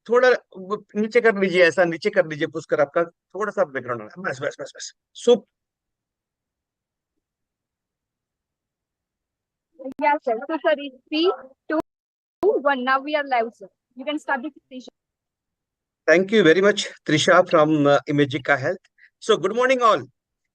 थोड़ा नीचे कर लीजिए, ऐसा नीचे कर लीजिए पुष्कर, आपका थोड़ा सा बैकग्राउंड, बस बस बस बस। सो Yeah, sir. So, sorry. 3, 2, 1. Now we are live, sir. You can start the presentation. thank you very much, Trisha from Imagica Health. So, good morning, all,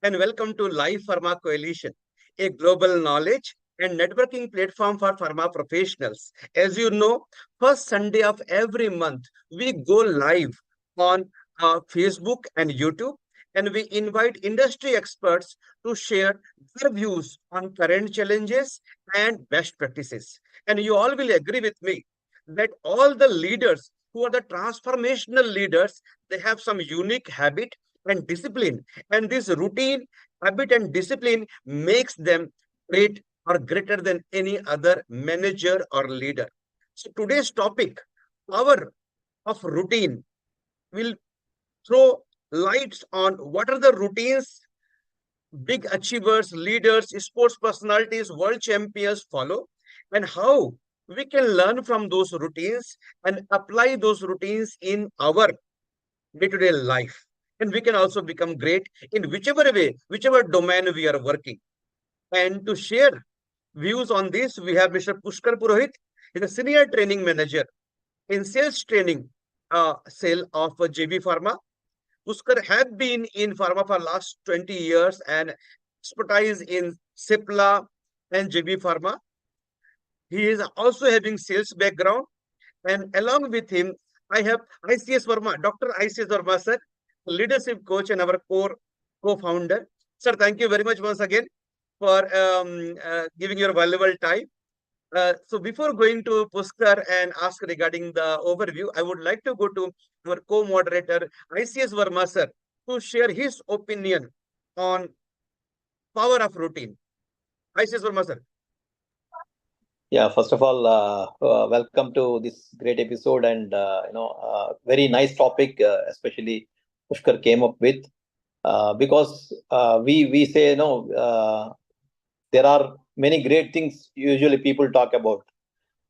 and welcome to Live Pharma Coalition, a global knowledge and networking platform for pharma professionals. As you know, first Sunday of every month, we go live on Facebook and YouTube, and we invite industry experts to share their views on current challenges and best practices. And you all will agree with me that all the leaders who are the transformational leaders, they have some unique habit and discipline. And this routine, habit, and discipline makes them great or greater than any other manager or leader. So today's topic, power of routine, will throw lights on what are the routines big achievers, leaders, sports personalities, world champions follow, and how we can learn from those routines and apply those routines in our day-to-day life. And we can also become great in whichever way, whichever domain we are working. And to share views on this, we have Mr. Pushkar Purohit. He's a senior training manager in sales training cell of JB Pharma. Pushkar have been in pharma for last 20 years and expertise in Cipla and JB Pharma. He is also having sales background, and along with him, I have ICS Verma, Dr. ICS Verma, sir, leadership coach and our core co-founder. Sir, thank you very much once again for giving your valuable time. So before going to Puskar and ask regarding the overview, I would like to go to our co-moderator, ICS Verma, sir, to share his opinion on power of routine. ICS Verma, sir. Yeah, first of all, welcome to this great episode, and very nice topic, especially Pushkar came up with, because we say there are many great things usually people talk about,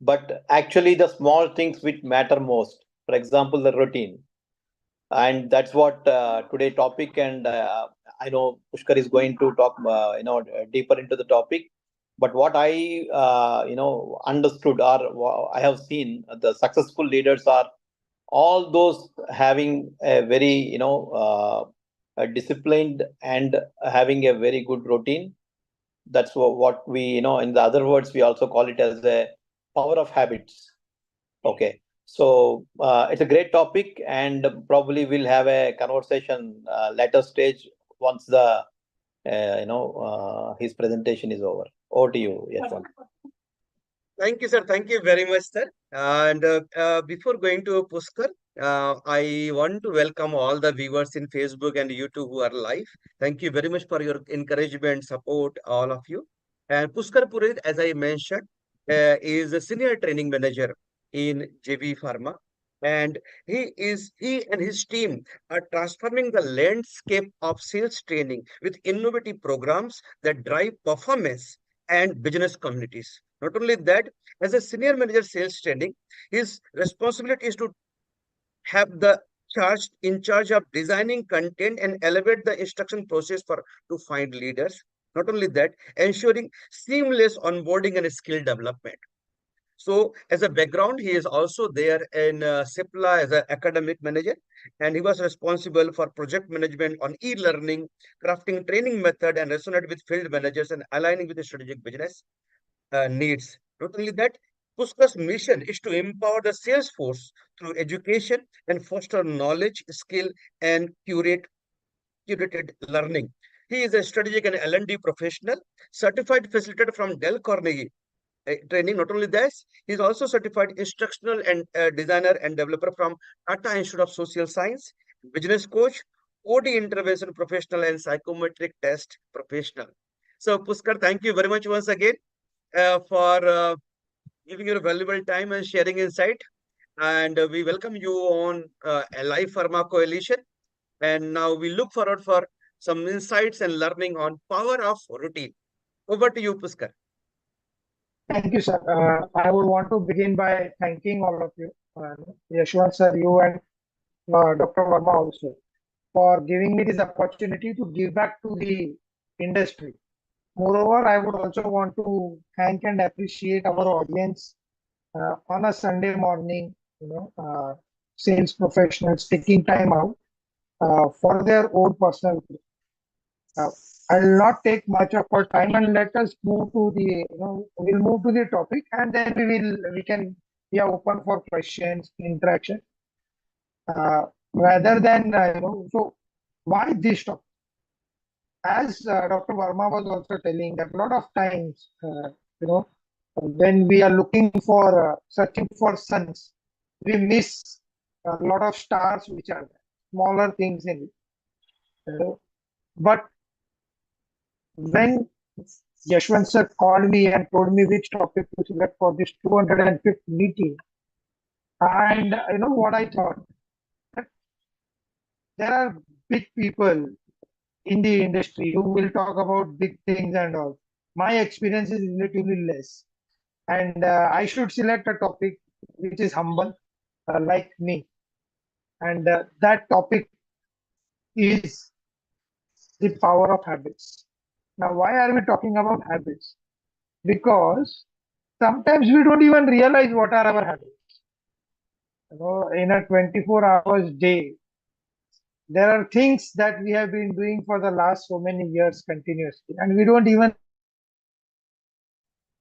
but actually the small things which matter most. For example, the routine, and that's what today topic. And I know Pushkar is going to talk, deeper into the topic. But what I understood, or I have seen, the successful leaders are all those having a very disciplined and having a very good routine. That's what we, in the other words, we also call it as a power of habits. Okay. So it's a great topic, and probably we'll have a conversation later stage once the his presentation is over. Over to you, Yashwant. Thank you, sir. Thank you very much, sir. And before going to Puskar, I want to welcome all the viewers in Facebook and YouTube who are live. Thank you very much for your encouragement, support, all of you. And Puskar Purit, as I mentioned, is a senior training manager in JB Pharma. And he and his team are transforming the landscape of sales training with innovative programs that drive performance and business communities. Not only that, as a senior manager sales training, his responsibility is to have the charge of designing content and elevate the instruction process for to find leaders. Not only that, ensuring seamless onboarding and skill development. So, as a background, he is also there in Cipla as an academic manager, and he was responsible for project management on e-learning, crafting training method, and resonate with field managers and aligning with the strategic business needs. Not only that, Puskar's mission is to empower the sales force through education and foster knowledge, skill, and curated learning. He is a strategic and L&D professional, certified facilitator from Dell Carnegie training. Not only this, he is also certified instructional and designer and developer from Tata Institute of Social Science, business coach, OD intervention professional, and psychometric test professional. So, Puskar, thank you very much once again for giving your valuable time and sharing insight. And we welcome you on Live Pharma Coalition. And now we look forward for some insights and learning on power of routine. Over to you, Puskar. Thank you, sir. I would want to begin by thanking all of you, Yashwant sir, you and Dr. Verma also, for giving me this opportunity to give back to the industry. Moreover, I would also want to thank and appreciate our audience on a Sunday morning, sales professionals taking time out for their own personal growth. Uh, I'll not take much of our time and let us move to we'll move to the topic and then we are open for questions, interaction. Rather than, so why this topic? As Dr. Verma was also telling that a lot of times, when we are looking for, searching for suns, we miss a lot of stars which are there, smaller things in it. But when Yashwant sir called me and told me which topic to select for this 205th meeting, and you know what I thought? There are big people in the industry who will talk about big things and all. My experience is relatively less, and I should select a topic which is humble, like me, and that topic is the power of habits. Now, why are we talking about habits? Because sometimes we don't even realize what are our habits. In a 24 hours day, there are things that we have been doing for the last so many years continuously, and we don't even,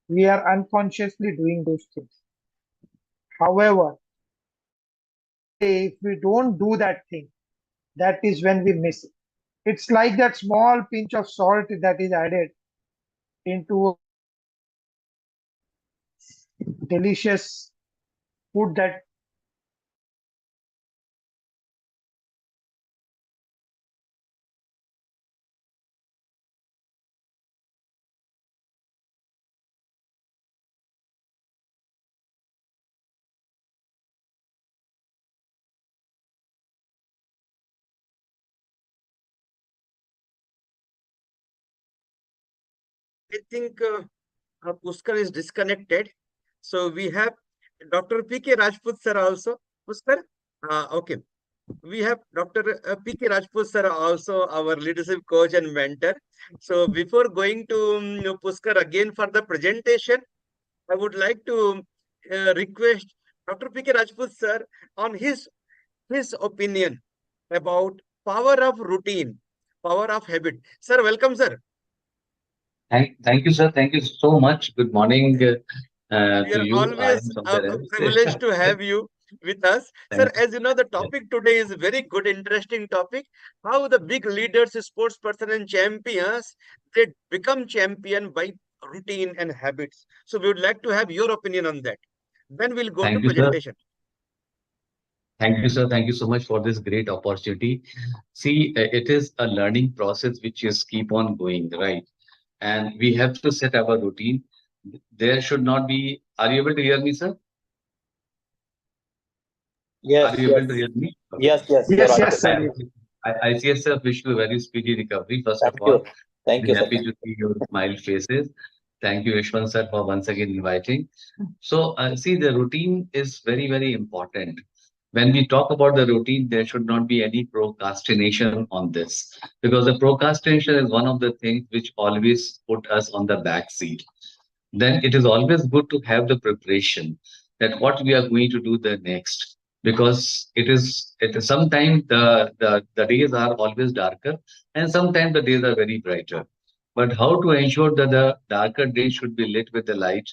we are unconsciously doing those things. However, if we don't do that thing, that is when we miss it. It's like that small pinch of salt that is added into delicious food that I think Puskar is disconnected. So we have Dr. P.K. Rajput sir also. Puskar? Okay. We have Dr. P.K. Rajput sir also, our leadership coach and mentor. So before going to Puskar again for the presentation, I would like to request Dr. P.K. Rajput sir on his opinion about power of routine, power of habit. Sir, welcome, sir. Thank you, sir. Thank you so much. Good morning We to are you. I am always somewhere else. privileged to have you with us. Sir, Thank as you know, the you. topic today is a very good, interesting topic. How the big leaders, sports person and champions, they become champion by routine and habits. So we would like to have your opinion on that. Then we'll go to Thank you, sir. presentation. Thank you, sir. Thank you so much for this great opportunity. See, it is a learning process which is keep on going, right? And we have to set our routine. There should not be. Are you able to hear me, sir? Are Yes, you able yes, to hear me? Okay. yes, yes, you're yes, yes, audible. sir. I, Yes. I see, sir, wish you a very speedy recovery, first of Thank you. all. Thank you, sir. Happy to see your smile faces. Thank you, Yashwant sir, for once again inviting. So, see, the routine is very, very important. When we talk about the routine, there should not be any procrastination on this, because the procrastination is one of the things which always put us on the back seat. Then it is always good to have the preparation that what we are going to do the next, because it is sometimes the days are always darker and sometimes the days are very brighter, but how to ensure that the darker days should be lit with the light,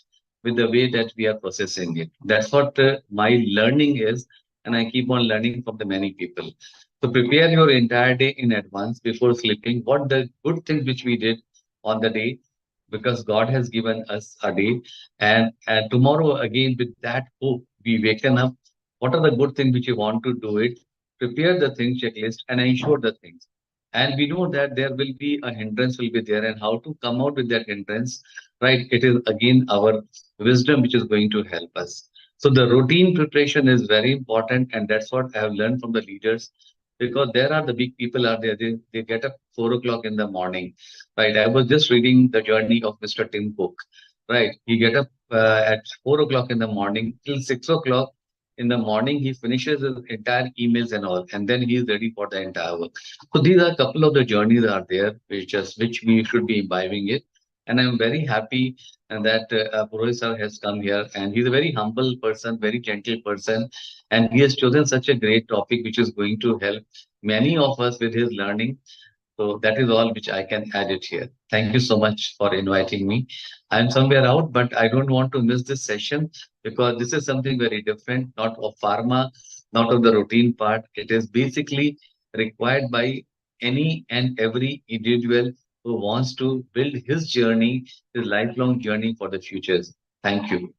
with the way that we are processing it. That's what my learning is, and I keep on learning from the many people. So prepare your entire day in advance before sleeping, what the good things which we did on the day, because God has given us a day, and tomorrow again with that hope we waken up. What are the good things which you want to do it? Prepare the things checklist and ensure the things. And we know that there will be a hindrance will be there, and how to come out with that hindrance, right? It is again our wisdom which is going to help us. So the routine preparation is very important, and that's what I have learned from the leaders, because there are the big people are there. They get up 4 o'clock in the morning. Right. I was just reading the journey of Mr. Tim Cook. right? He get up at 4 o'clock in the morning till 6 o'clock in the morning. He finishes his entire emails and all, and then he is ready for the entire work. So these are a couple of the journeys are there, which we should be imbibing it. And I'm very happy and that Purohit sir has come here, and he's a very humble person, very gentle person, and he has chosen such a great topic which is going to help many of us with his learning. So that is all which I can add it here. Thank you so much for inviting me. I'm somewhere out, but I don't want to miss this session because this is something very different, not of pharma, not of the routine part. It is basically required by any and every individual who wants to build his journey, his lifelong journey for the futures. Thank you.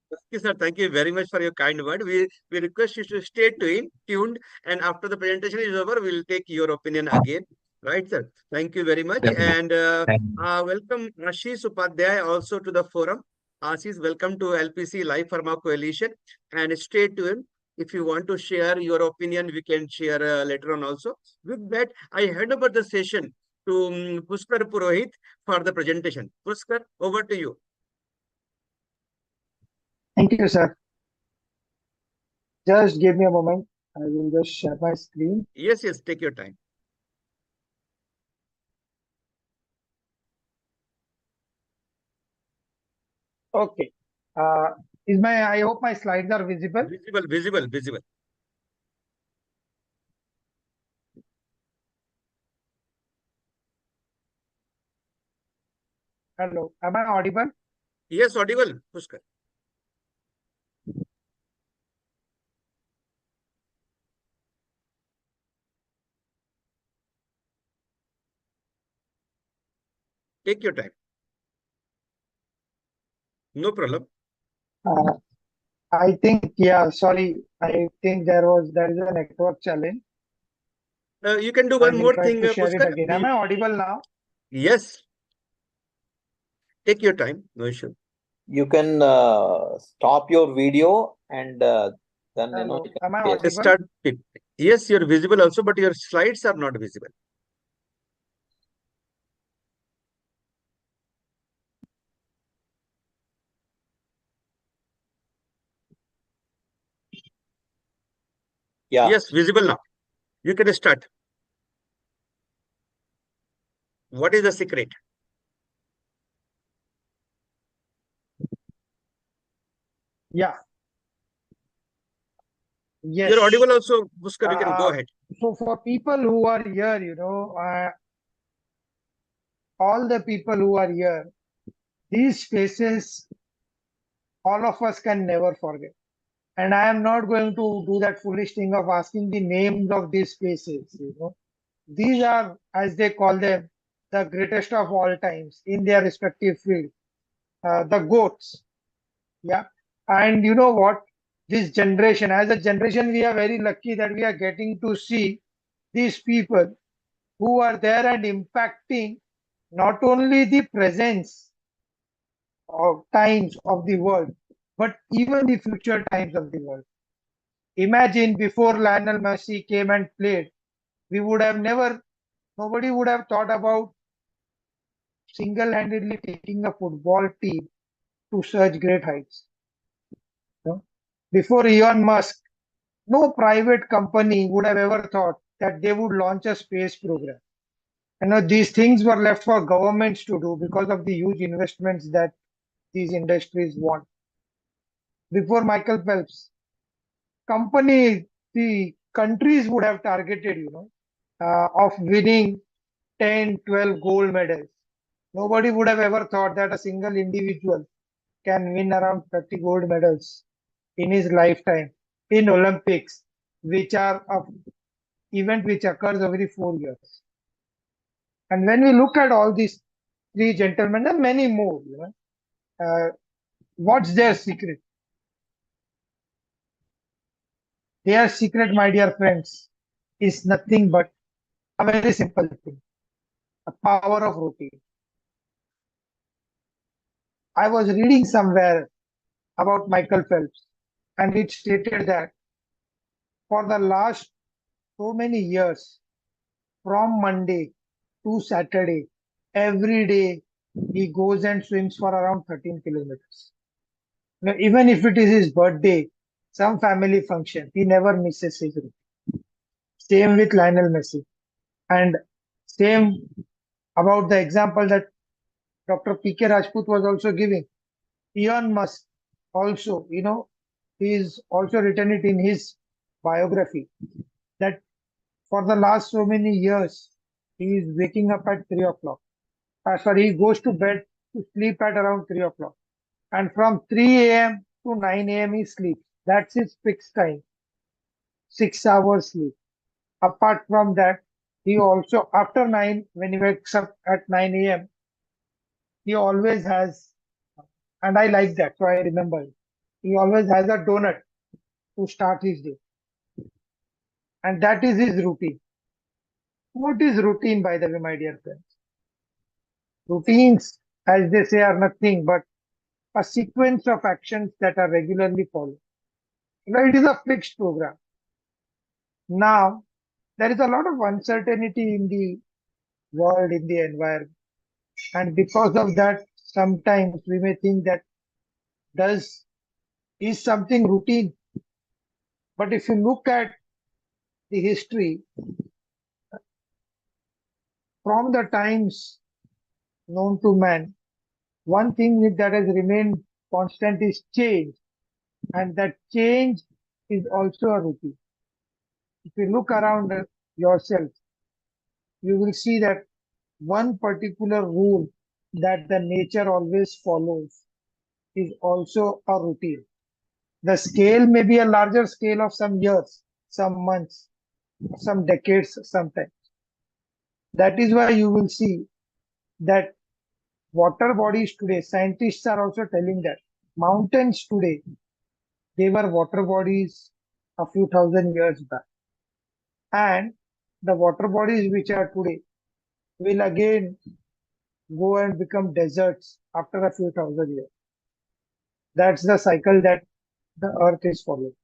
Thank you, sir. Thank you very much for your kind word. We request you to stay tuned, and after the presentation is over, we'll take your opinion again. Right, sir? Thank you very much. Definitely. And Thank you. welcome Ashish Upadhyay also to the forum. Ashish, welcome to LPC Live Pharma Coalition. And stay tuned. If you want to share your opinion, we can share later on also. With that, I hand over the session to Pushkar Purohit for the presentation. Pushkar, over to you. Thank you, sir. Just give me a moment. I will just share my screen. Yes, yes, take your time. Okay. I hope my slides are visible. Visible. Hello. Am I audible? Yes, audible, Pushkar. Take your time. No problem. Uh, I think, yeah, sorry. I think there is a network challenge. You can do I one will more try thing, to share it Pushkar. again. Am I audible now? Yes, take your time. No issue. You can stop your video and then Hello. you can Am I share. audible? Start it. Yes, you're visible also, but your slides are not visible. Yeah. Yes, visible now. You can start. What is the secret? Yeah. Yes. You're audible also, Pushkar. You can go Uh, ahead. so for people who are here, all the people who are here, these faces, all of us can never forget. And I am not going to do that foolish thing of asking the names of these faces. These are, as they call them, the greatest of all times in their respective field, the goats. Yeah. And you know what? This generation, as a generation, we are very lucky that we are getting to see these people who are there and impacting not only the presence of times of the world, but even the future times of the world. Imagine before Lionel Messi came and played, we would have never, nobody would have thought about single-handedly taking a football team to such great heights. You know? Before Elon Musk, no private company would have ever thought that they would launch a space program. These things were left for governments to do because of the huge investments that these industries want. Before Michael Phelps, the countries would have targeted, of winning 10, 12 gold medals. Nobody would have ever thought that a single individual can win around 30 gold medals in his lifetime in Olympics, which are an event which occurs every 4 years. And when we look at all these three gentlemen and many more, what's their secret? Their secret, my dear friends, is nothing but a very simple thing: the power of routine. I was reading somewhere about Michael Phelps, and it stated that for the last so many years, from Monday to Saturday, every day he goes and swims for around 13 kilometers. Now, even if it is his birthday, some family function, he never misses his routine. Same with Lionel Messi. And same about the example that Dr. P.K. Rajput was also giving. Elon Musk also, he's also written it in his biography that for the last so many years, he is waking up at 3 o'clock. He goes to bed to sleep at around 3 o'clock. And from 3 a.m. to 9 a.m. he sleeps. That's his fixed time. 6 hours sleep. Apart from that, he also, after 9, when he wakes up at 9 a.m., he always has, and I like that, so I remember it. He always has a donut to start his day. And that is his routine. What is routine, by the way, my dear friends? Routines, as they say, are nothing but a sequence of actions that are regularly followed. It is a fixed program. Now, there is a lot of uncertainty in the world, in the environment. And because of that, sometimes we may think that is something routine. But if you look at the history, from the times known to man, one thing that has remained constant is change. And that change is also a routine. If you look around yourself, you will see that one particular rule that the nature always follows is also a routine. The scale may be a larger scale of some years, some months, some decades sometimes. That is why you will see that water bodies today, scientists are also telling that mountains today, they were water bodies a few thousand years back. And the water bodies which are today will again go and become deserts after a few thousand years. That's the cycle that the earth is following.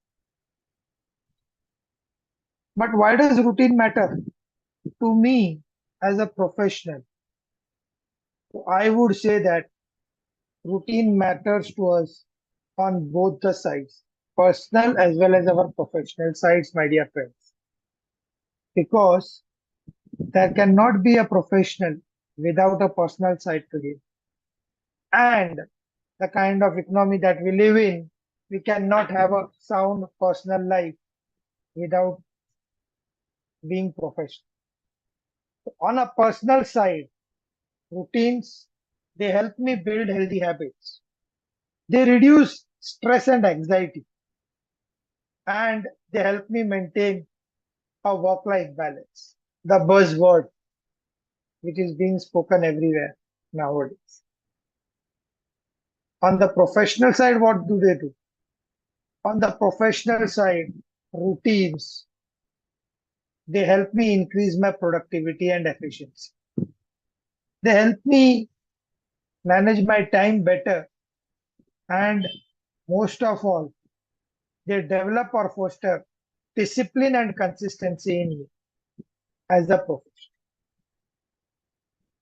But why does routine matter? To me, as a professional, I would say that routine matters to us on both the sides, personal as well as our professional sides, my dear friends. Because there cannot be a professional without a personal side to him. And the kind of economy that we live in, we cannot have a sound personal life without being professional. On a personal side, routines, they help me build healthy habits. They reduce stress and anxiety. And they help me maintain a work-life balance. The buzzword which is being spoken everywhere nowadays. On the professional side, what do they do? On the professional side, routines, they help me increase my productivity and efficiency. They help me manage my time better. And most of all, they develop or foster discipline and consistency in me as a professional.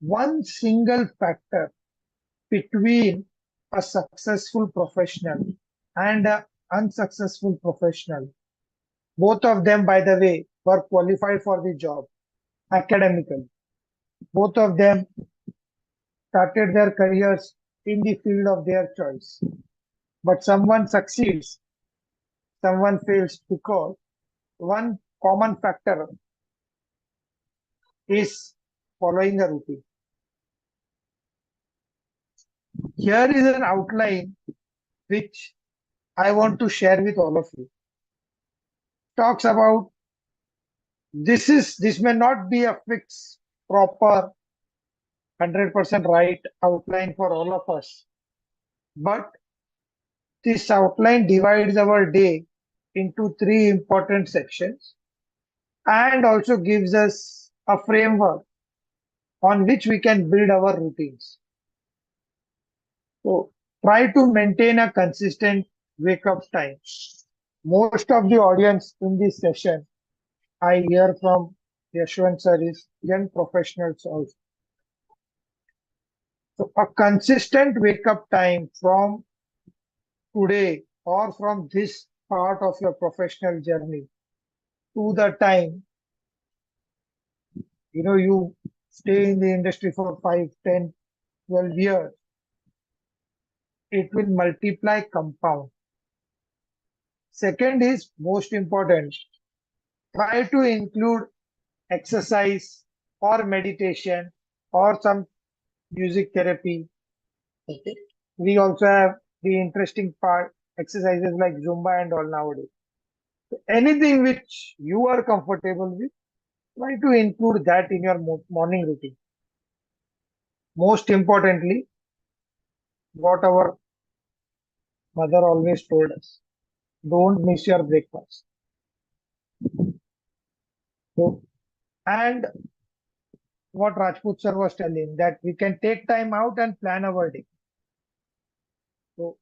One single factor between a successful professional and an unsuccessful professional, both of them, by the way, were qualified for the job academically. Both of them started their careers in the field of their choice. But someone succeeds, someone fails because one common factor is following a routine. Here is an outline which I want to share with all of you. Talks about this may not be a fixed, proper, 100% right outline for all of us. But this outline divides our day into 3 important sections and also gives us a framework on which we can build our routines. So try to maintain a consistent wake up time. Most of the audience in this session, I hear from Yashwant sir, is young professionals also. So a consistent wake up time from today or from this part of your professional journey to the time, you stay in the industry for 5, 10, 12 years, it will multiply compound. Second is most important. Try to include exercise or meditation or some music therapy. Okay. We also have the interesting part exercises like Zumba and all nowadays. So anything which you are comfortable with, try to include that in your morning routine. Most importantly, what our mother always told us, don't miss your breakfast. So, and what Rajput sir was telling, that we can take time out and plan our day. So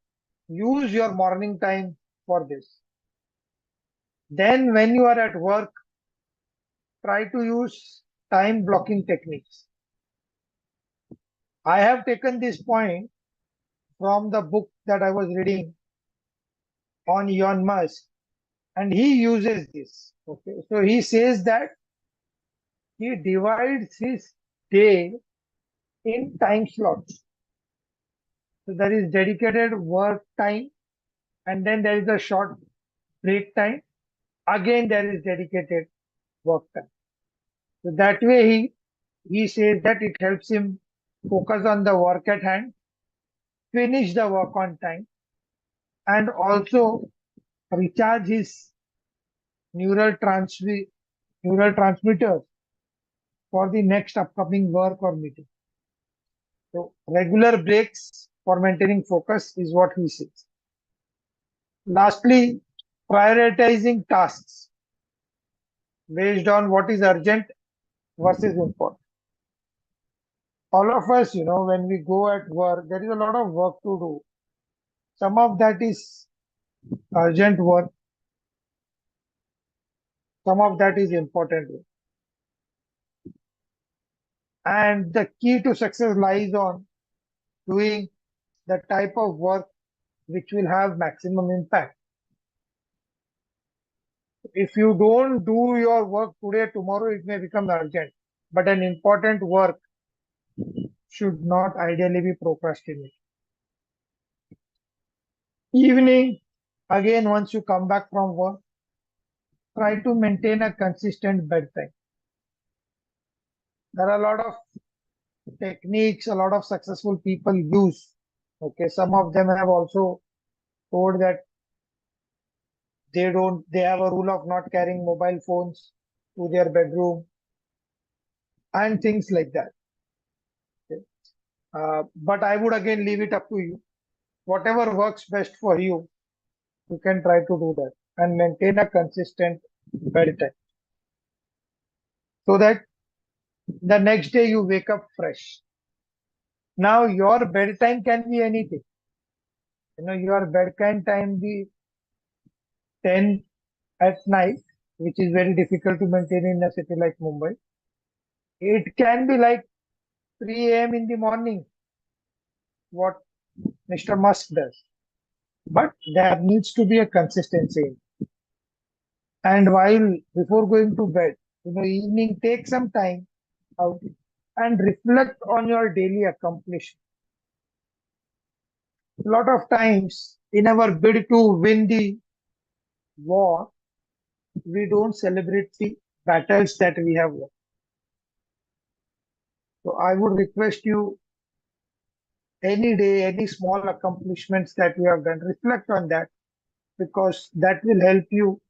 use your morning time for this. Then when you are at work, try to use time blocking techniques. I have taken this point from the book that I was reading on Elon Musk, and he uses this. Okay, so he says that he divides his day in time slots. So there is dedicated work time, and then there is a short break time. Again, there is dedicated work time. So that way he says that it helps him focus on the work at hand, finish the work on time, and also recharge his neural transmitters for the next upcoming work or meeting. So regular breaks for maintaining focus is what he says. Lastly, prioritizing tasks based on what is urgent versus important. All of us, when we go at work, there is a lot of work to do. Some of that is urgent work, some of that is important work. And the key to success lies on doing the type of work which will have maximum impact. If you don't do your work today, tomorrow it may become urgent, but an important work should not ideally be procrastinated. Evening, again, once you come back from work, try to maintain a consistent bedtime. There are a lot of techniques a lot of successful people use. Okay, some of them have also told that they have a rule of not carrying mobile phones to their bedroom and things like that. Okay. But I would again leave it up to you. Whatever works best for you, you can try to do that and maintain a consistent bedtime so that the next day you wake up fresh. Now your bedtime can be anything. Your bedtime time be 10 at night, which is very difficult to maintain in a city like Mumbai. It can be like 3 a.m. in the morning, what Mr. Musk does. But there needs to be a consistency. And while before going to bed, evening, take some time out and reflect on your daily accomplishment. A lot of times in our bid to win the war, we don't celebrate the battles that we have won. So I would request you any day, any small accomplishments that you have done, reflect on that because that will help you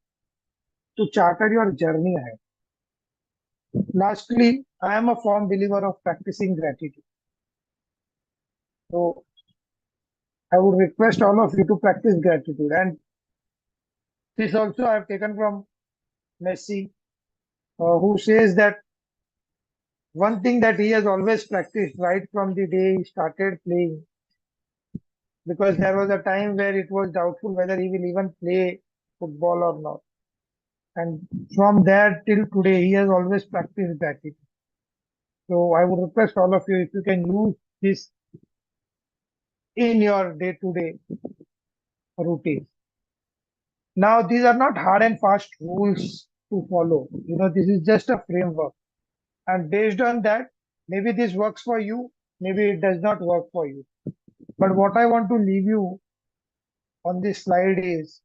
to charter your journey ahead. Lastly, I am a firm believer of practicing gratitude. So I would request all of you to practice gratitude. And this also I have taken from Messi, who says that one thing that he has always practiced right from the day he started playing, because there was a time where it was doubtful whether he will even play football or not. And from there till today, he has always practiced gratitude. So I would request all of you, if you can use this in your day-to-day routine. Now, these are not hard and fast rules to follow. This is just a framework. And based on that, maybe this works for you, maybe it does not work for you. But what I want to leave you on this slide is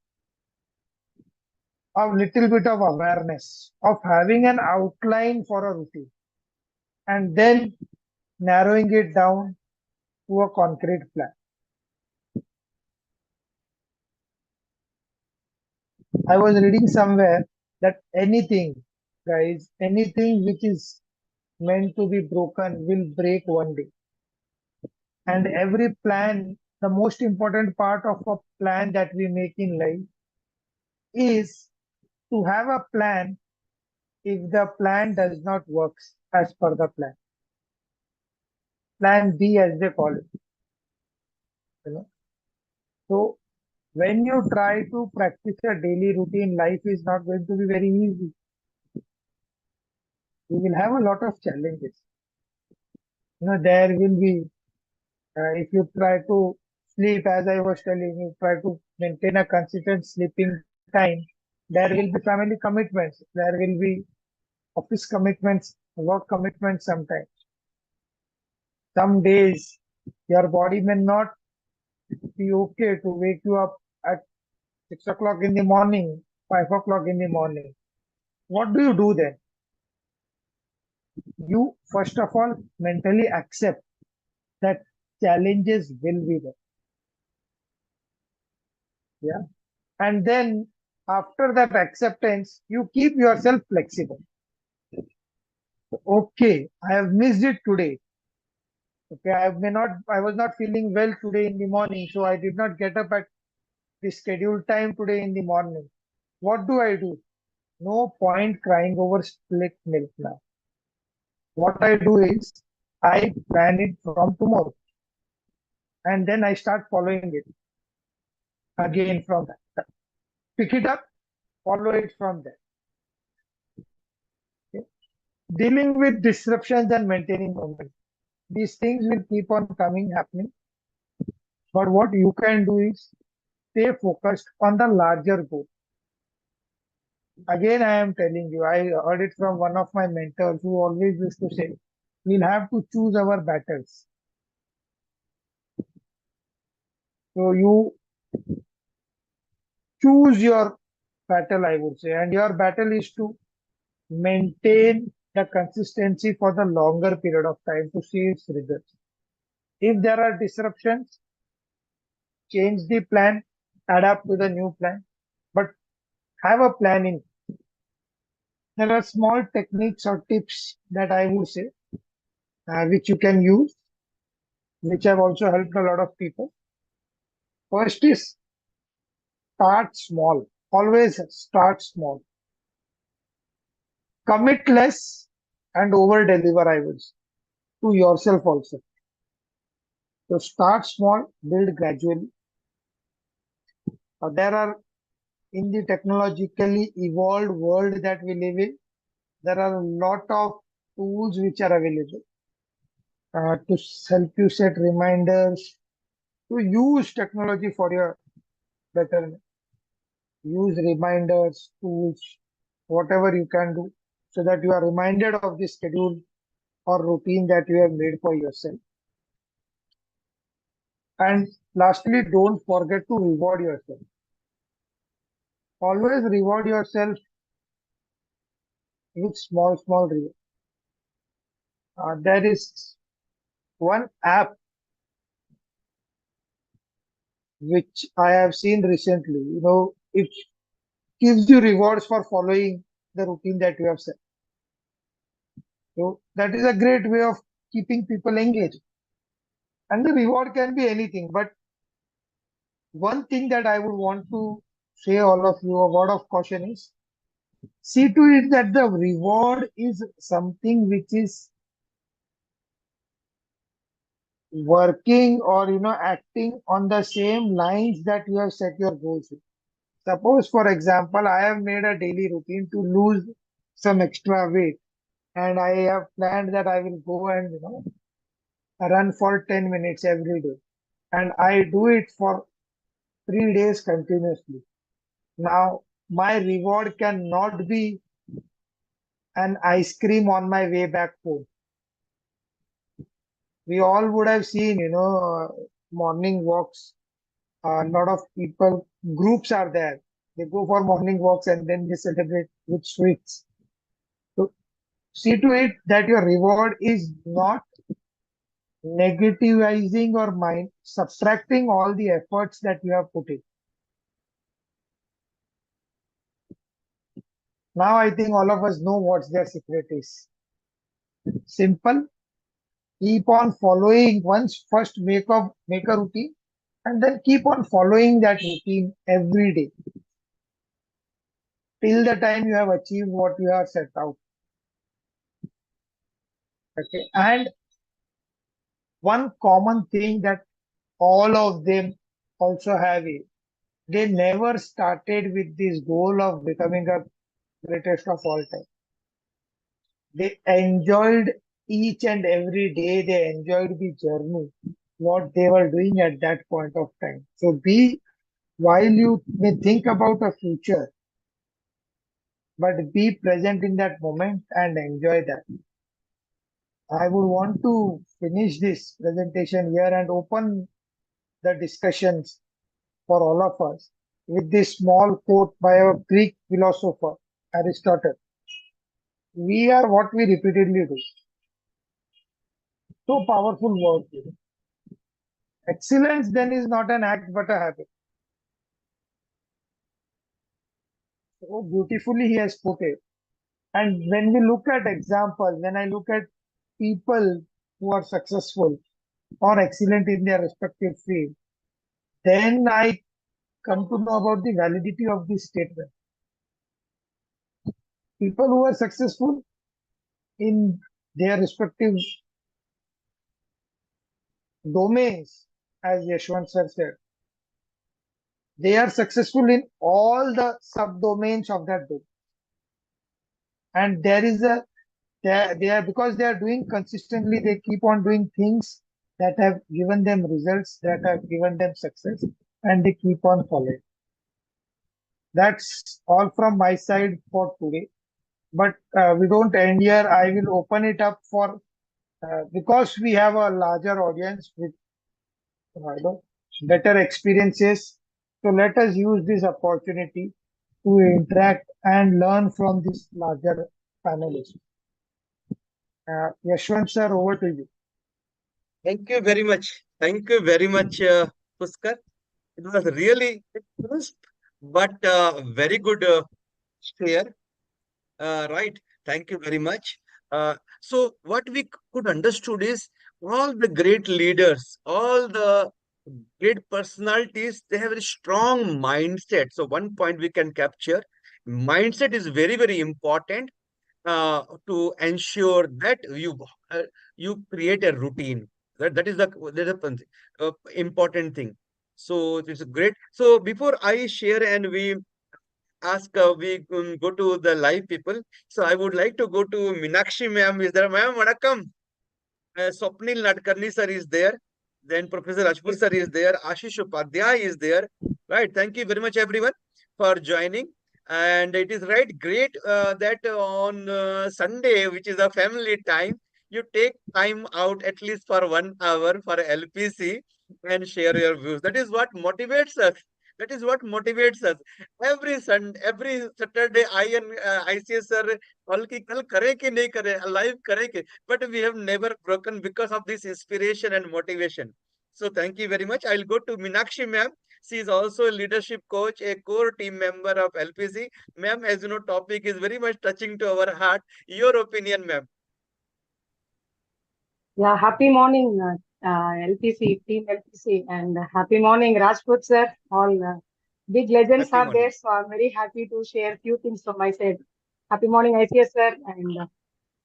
a little bit of awareness of having an outline for a routine and then narrowing it down to a concrete plan. I was reading somewhere that anything, guys, anything which is meant to be broken will break one day. And every plan, the most important part of a plan that we make in life is to have a plan if the plan does not work as per the plan. Plan B, as they call it. So when you try to practice a daily routine, life is not going to be very easy. You will have a lot of challenges. There will be, if you try to sleep, as I was telling you, try to maintain a consistent sleeping time, there will be family commitments, there will be office commitments, work commitments sometimes. Some days your body may not be okay to wake you up at 6 o'clock in the morning, 5 o'clock in the morning. What do you do then? You first of all mentally accept that challenges will be there. Yeah. And then after that acceptance, you keep yourself flexible. Okay, I have missed it today. Okay, I was not feeling well today in the morning, so I did not get up at the scheduled time today in the morning. What do? No point crying over spilled milk now. What I do is I plan it from tomorrow and then I start following it again from that. Pick it up, follow it from there. Okay. Dealing with disruptions and maintaining momentum. These things will keep on happening. But what you can do is stay focused on the larger goal. Again, I am telling you, I heard it from one of my mentors who always used to say, we'll have to choose our battles. So you choose your battle, I would say, and your battle is to maintain the consistency for the longer period of time to see its results. If there are disruptions, change the plan, adapt to the new plan, but have a planning. There are small techniques or tips that I would say, which you can use, which have also helped a lot of people. First is start small. Always start small. Commit less and over deliver, I would say, to yourself also. So start small, build gradually. There are, in the technologically evolved world that we live in, there are a lot of tools which are available to help you set reminders, to use technology for your betterment. Use reminders, tools, whatever you can do, so that you are reminded of the schedule or routine that you have made for yourself. And lastly, don't forget to reward yourself. Always reward yourself with small rewards. There is one app which I have seen recently. It gives you rewards for following the routine that you have set. So that is a great way of keeping people engaged. And the reward can be anything. But one thing that I would want to say all of you, a word of caution is, see to it that the reward is something which is working or acting on the same lines that you have set your goals with. Suppose, for example, I have made a daily routine to lose some extra weight, and I have planned that I will go and run for 10 minutes every day. and I do it for 3 days continuously. Now, my reward cannot be an ice cream on my way back home. We all would have seen, morning walks. A lot of people, groups are there. They go for morning walks and then they celebrate with sweets. So see to it that your reward is not negativizing or mind subtracting all the efforts that you have put in. Now I think all of us know what their secret is. Simple. Keep on following. Once first make a routine and then keep on following that routine every day till the time you have achieved what you have set out. Okay. And one common thing that all of them also have is they never started with this goal of becoming a greatest of all time. They enjoyed each and every day. They enjoyed the journey, what they were doing at that point of time. So while you may think about a future, but be present in that moment and enjoy that. I would want to finish this presentation here and open the discussions for all of us with this small quote by a Greek philosopher, Aristotle. We are what we repeatedly do. So powerful word. Excellence then is not an act but a habit. So beautifully he has put it. And when we look at examples, when I look at people who are successful or excellent in their respective field, then I come to know about the validity of this statement. People who are successful in their respective domains, as Yashwant sir said, they are successful in all the subdomains of that domain. And they are because they are doing consistently, they keep on doing things that have given them results, that have given them success, and they keep on following. That's all from my side for today. But we don't end here. I will open it up for because we have a larger audience with better experiences. So let us use this opportunity to interact and learn from this larger panelists. Yashwant sir, over to you. Thank you very much. Thank you very much, Puskar. It was really crisp, but very good share. Right. Thank you very much. So what we could understood is all the great leaders, all the great personalities, they have a strong mindset. So one point we can capture, mindset is very, very important to ensure that you create a routine. That is the important thing. So it's great. So before I share and we ask, we go to the live people. So I would like to go to Minakshi ma'am. Is there, ma'am? Vanakkam. Swapnil Nadkarni sir is there. Then Professor Rajpur sir is there. Ashish Upadhyay is there. Right. Thank you very much, everyone, for joining. And it is right, great that on Sunday, which is a family time, you take time out at least for 1 hour for LPC and share your views. That is what motivates us. That is what motivates us. Every Sunday, every Saturday, I and ICS sir, कल की कल करे कि नहीं करे, alive करे कि, but we have never broken because of this inspiration and motivation. So thank you very much. I'll go to Minakshi ma'am. She is also a leadership coach, a core team member of LPC. Ma'am, as you know, topic is very much touching to our heart. Your opinion, ma'am. Yeah, happy morning, LPC, team LPC, and happy morning, Rajput sir. All big legends Happy are morning. there, so I'm very happy to share a few things from my side. Happy morning, ICS sir, and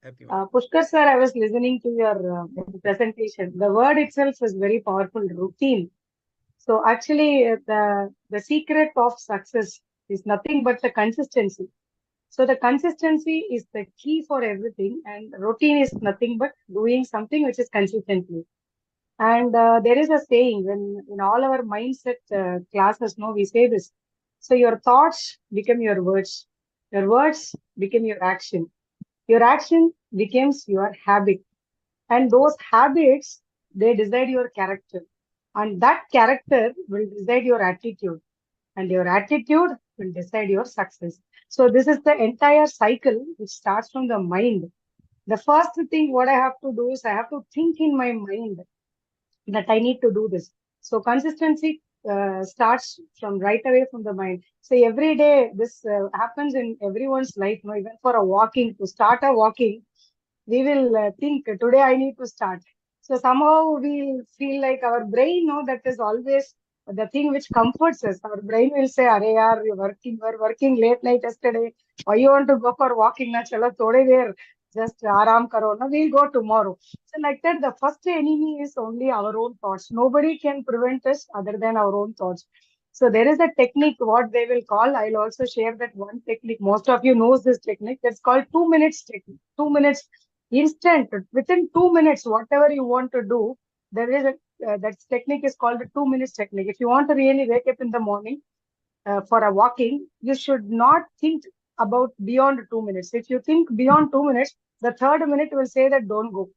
Happy morning. Pushkar sir. I was listening to your presentation. The word itself is very powerful, routine. So actually, the secret of success is nothing but the consistency. So the consistency is the key for everything, and routine is nothing but doing something which is consistently. And there is a saying when in all our mindset classes, no, we say this. So your thoughts become your words become your action becomes your habit, and those habits, they decide your character, and that character will decide your attitude, and your attitude will decide your success. So this is the entire cycle which starts from the mind. The first thing what I have to do is I have to think in my mind that I need to do this. So consistency starts from right away from the mind. So every day this happens in everyone's life. No, even for a walking, to start a walking, we will think today I need to start. So somehow we feel like our brain, no, that is always the thing which comforts us. Our brain will say, "Arey yaar, you're working late night yesterday. Why you want to go for walking? Na chalo thode der, just aram karo. No, we'll go tomorrow." So like that, the first enemy is only our own thoughts. Nobody can prevent us other than our own thoughts. So there is a technique, what they will call. I'll also share that one technique. Most of you knows this technique. That's called 2 minutes technique. 2 minutes instant, within 2 minutes, whatever you want to do. There is a that technique is called the 2 minutes technique. If you want to really wake up in the morning for a walking, you should not think about beyond 2 minutes. If you think beyond 2 minutes, the third minute will say that don't go.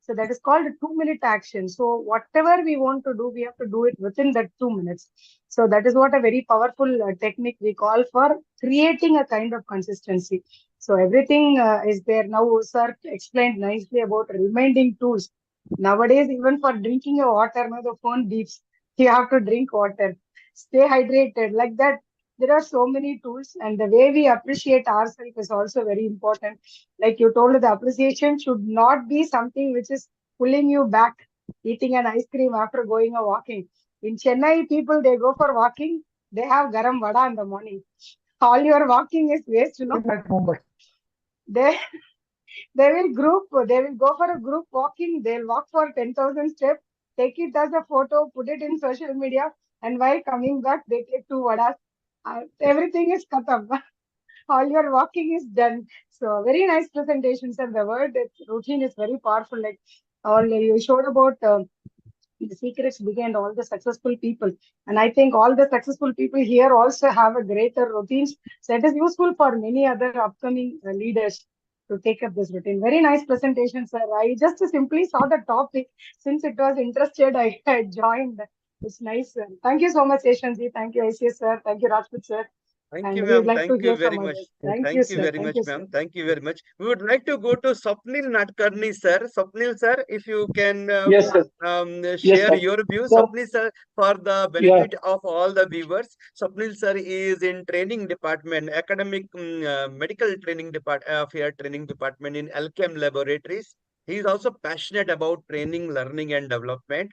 So that is called a 2 minute action. So whatever we want to do, we have to do it within that 2 minutes. So that is what a very powerful technique we call for creating a kind of consistency. So everything is there now. Sir explained nicely about reminding tools. Nowadays, even for drinking a water, now the phone beeps. You have to drink water. Stay hydrated. Like that, there are so many tools, and the way we appreciate ourselves is also very important. Like you told, the appreciation should not be something which is pulling you back, eating an ice cream after going a walking. In Chennai, people they go for walking, they have garam vada in the morning. All your walking is waste, you know. At Mumbai. They they will go for a group walking, they'll walk for 10,000 steps, take it as a photo, put it in social media, and while coming back, they take two vadas. Everything is khatam. All your walking is done. So very nice presentations, and the word routine is very powerful. Like all you showed about the secrets behind all the successful people. And I think all the successful people here also have a greater routines. So it is useful for many other upcoming leaders to take up this routine. Very nice presentation, sir. I just simply saw the topic. Since it was interested, I joined. It's nice, sir. Thank you so much, Yashwanji. Thank you, ICS, sir. Thank you, Rajput, sir. Thank And you, we would ma'am. like to Thank you hear very from much. others. Thank you, Thank you sir. very Thank much, you, sir. ma'am. Thank you very much. We would like to go to Swapnil Natkarni, sir. Swapnil, sir, if you can Yes, sir. Yes, share sir. your views. So, Swapnil, sir, for the yeah, benefit of all the viewers, Swapnil, sir, is in training department, academic medical training training department in LChem laboratories. He is also passionate about training, learning, and development.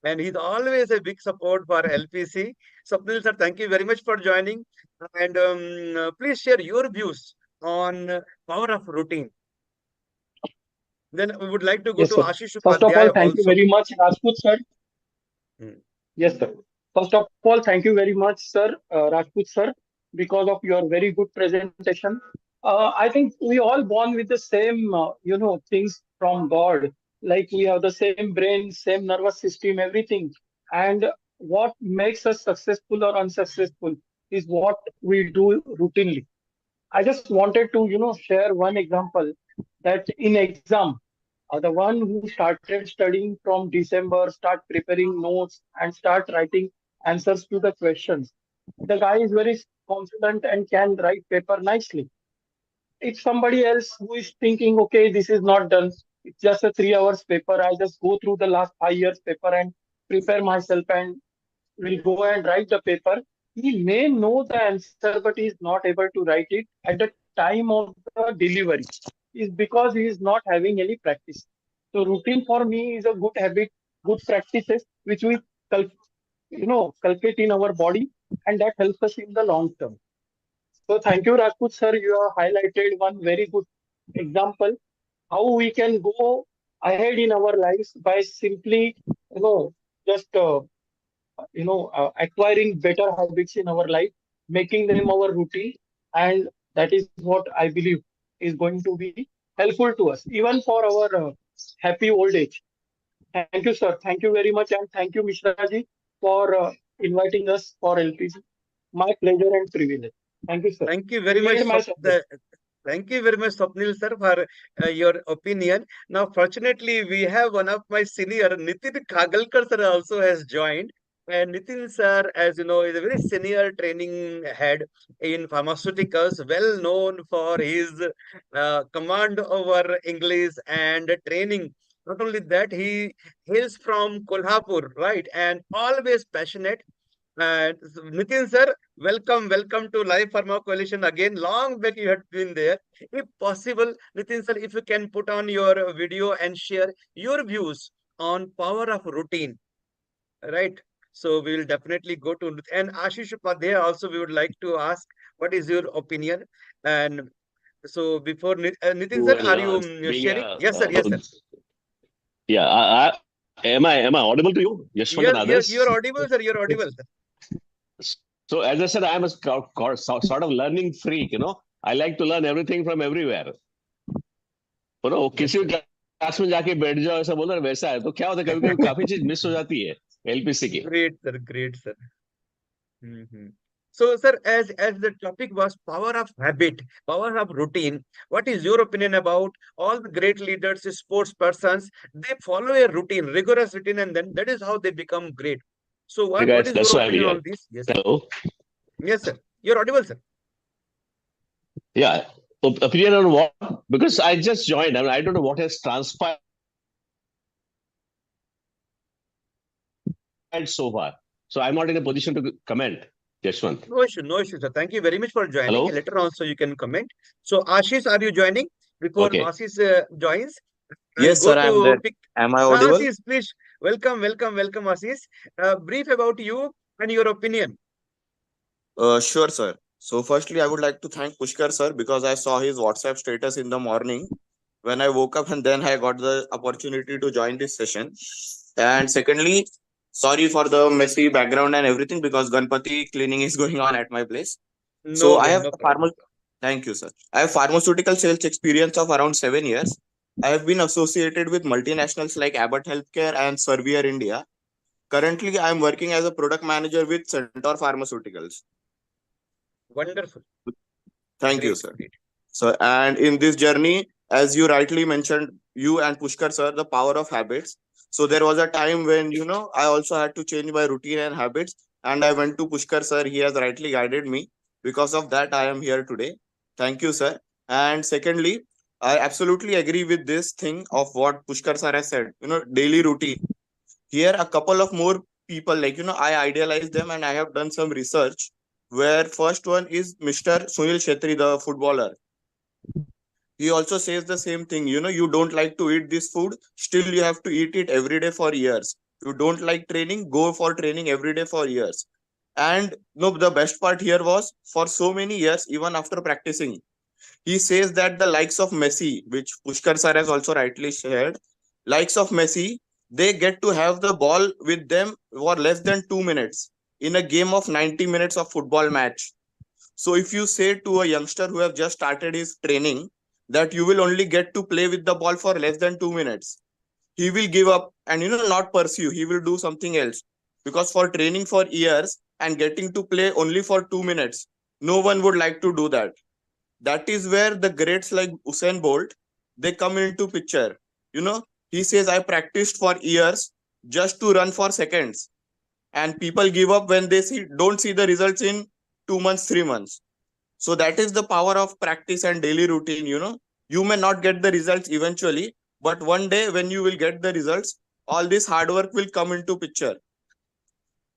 And he's always a big support for LPC. Swapnil, sir, thank you very much for joining. And please share your views on power of routine. Then we would like to go yes, to sir. Ashish First of all, Upadhyaya thank you also. very much, Rajput sir. Mm. Yes, sir. First of all, thank you very much, sir, Rajput sir, because of your very good presentation. I think we all born with the same, things from God. Like we have the same brain, same nervous system, everything. And what makes us successful or unsuccessful is what we do routinely. I just wanted to, share one example that in exam, the one who started studying from December, start preparing notes and start writing answers to the questions. The guy is very confident and can write paper nicely. If somebody else who is thinking, okay, this is not done, it's just a 3 hours paper, I just go through the last 5 years paper and prepare myself and will go and write the paper. He may know the answer, but he is not able to write it at the time of the delivery. Is because he is not having any practice. So routine for me is a good habit, good practices which we cultivate in our body, and that helps us in the long term. So thank you, Rajput sir. You have highlighted one very good example how we can go ahead in our lives by simply, just acquiring better habits in our life, making them our routine, and that is what I believe is going to be helpful to us, even for our happy old age. Thank you, sir. Thank you very much. And thank you, Mishra ji, for inviting us for LPG. My pleasure and privilege. Thank you, sir. Thank you You very much, made my subject. thank you very much, Swapnil sir, for your opinion. Now, fortunately, we have one of my senior, Nitin Kagalkar sir, also has joined. And Nitin sir, as you know, is a very senior training head in pharmaceuticals, well known for his command over English and training. Not only that, he hails from Kolhapur, right? And always passionate. And Nitin sir, welcome to Live Pharma Coalition again. Long back you had been there. If possible, Nitin sir, if you can put on your video and share your views on power of routine, right? So we will definitely go to and Ashish Upadhyay also we would like to ask what is your opinion. And so before Nitin sir, Well, are you being sharing? a Yes sir, yes sir. yeah, am I audible to you, Yashwant and You're others? audible sir. You're audible sir. So as I said, I am a sort of learning freak. I like to learn everything from everywhere. Yes किसी sir. भी class में जाके बैठ जाओ ऐसा बोल रहे वैसा है तो क्या होता है कभी कभी काफी चीज मिस हो जाती है एलपीसी की. Great sir. Great sir. Mhm. So, sir, as the topic was power of habit, power of routine, what is your opinion about all the great leaders, sports persons? They follow a routine, rigorous routine, and then that is how they become great. So, Hey what guys, is that's your why I'm opinion here. on this? Yes, sir. Hello. Yes, sir. You're audible, sir. Yeah. Opinion on what? Because I just joined. I mean, I don't know what has transpired so far. So I'm not in a position to comment, Yashwant. No issue, sir. Thank you very much for joining. Hello? Later on, so you can comment. So, Ashish, are you joining? Before Okay. Ashish joins, I'll Yes, go sir, I'm to there. pick. Am I audible? Ashish, please welcome, Ashish. Brief about you and your opinion. Sure, sir. So, firstly, I would like to thank Pushkar, sir, because I saw his WhatsApp status in the morning when I woke up, and then I got the opportunity to join this session. And secondly, sorry for the messy background and everything because Ganpati cleaning is going on at my place. So, I have No a problem. Thank you, sir. I have pharmaceutical sales experience of around 7 years. I have been associated with multinationals like Abbott Healthcare and Servier India. Currently, I am working as a product manager with Centaur Pharmaceuticals. Wonderful. Thank you, Great, sir. great. So, and in this journey, as you rightly mentioned, you and Pushkar, sir, the power of habits. So, there was a time when, I also had to change my routine and habits. And I went to Pushkar, sir. He has rightly guided me. Because of that, I am here today. Thank you, sir. And secondly, I absolutely agree with this thing of what Pushkar, sir, has said, daily routine. Here, a couple of more people, like, I idealize them and I have done some research where first one is Mr. Sunil Shetty, the footballer. He also says the same thing, you don't like to eat this food, still you have to eat it every day for years. You don't like training, go for training every day for years. And no, the best part here was for so many years, even after practicing, he says that the likes of Messi, which Pushkar sir has also rightly shared, likes of Messi, they get to have the ball with them for less than 2 minutes in a game of 90 minutes of football match. So if you say to a youngster who have just started his training that you will only get to play with the ball for less than 2 minutes, he will give up and not pursue. He will do something else because for training for years and getting to play only for 2 minutes, no one would like to do that. That is where the greats like Usain Bolt, they come into picture. He says, I practiced for years just to run for seconds. And people give up when they don't see the results in 2 months, 3 months. So that is the power of practice and daily routine. You may not get the results eventually, but one day when you will get the results, all this hard work will come into picture.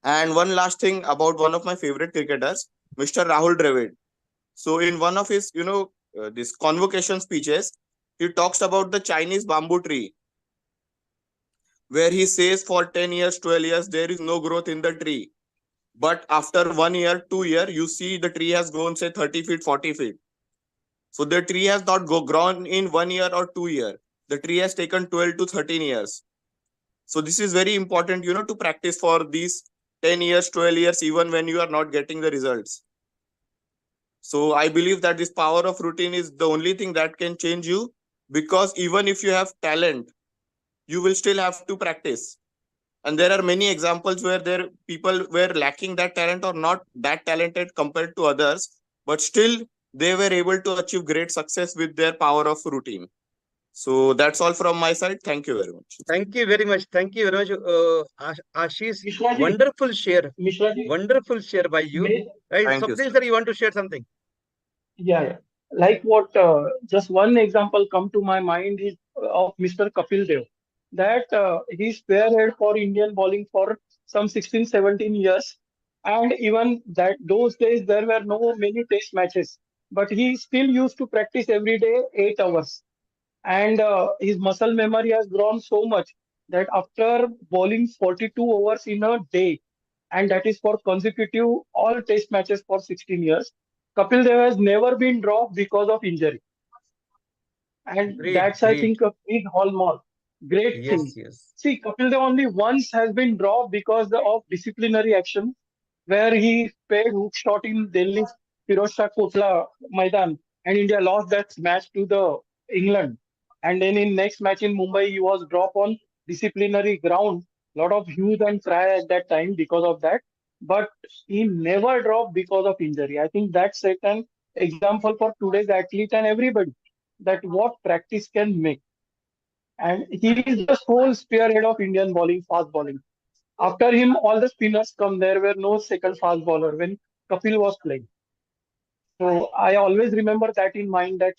And one last thing about one of my favorite cricketers, Mr. Rahul Dravid. So in one of his, this convocation speeches, he talks about the Chinese bamboo tree, where he says for 10 years, 12 years, there is no growth in the tree. But after 1 year, 2 year, you see the tree has grown, say 30 feet, 40 feet. So the tree has not grown in 1 year or 2 year. The tree has taken 12 to 13 years. So this is very important, to practice for these 10 years, 12 years, even when you are not getting the results. So I believe that this power of routine is the only thing that can change you, because even if you have talent, you will still have to practice. And there are many examples where there people were lacking that talent or not that talented compared to others, but still they were able to achieve great success with their power of routine. So that's all from my side. Thank you very much. Thank you very much. Thank you very much, Ashish. Mishraji, Wonderful share. Mishraji, Wonderful share by you. may, Thank you, Swapnil sir. sir, you want to share something? yeah. Like what, just one example come to my mind is of Mr. Kapil Dev. That he spearhead for Indian bowling for some 16, 17 years. And even that those days there were no many test matches. But he still used to practice every day 8 hours. And his muscle memory has grown so much that after bowling 42 overs in a day, and that is for consecutive all test matches for 16 years, Kapil Dev has never been dropped because of injury. And Great, that's, I great. think, a big hallmark. Great thing. Yes, yes. See, Kapil Dev only once has been dropped because of disciplinary action, where he paid hook shot in Delhi's Firoz Shah Kotla Maidan, and India lost that match to the England. And then in next match in Mumbai, he was dropped on disciplinary ground. Lot of hue and cry at that time because of that. But he never dropped because of injury. I think that's set an example for today's athlete and everybody that what practice can make. And he is the sole spearhead of Indian bowling, fast bowling. After him, all the spinners come. There were no second fast bowler when Kapil was playing. So I always remember that in mind that,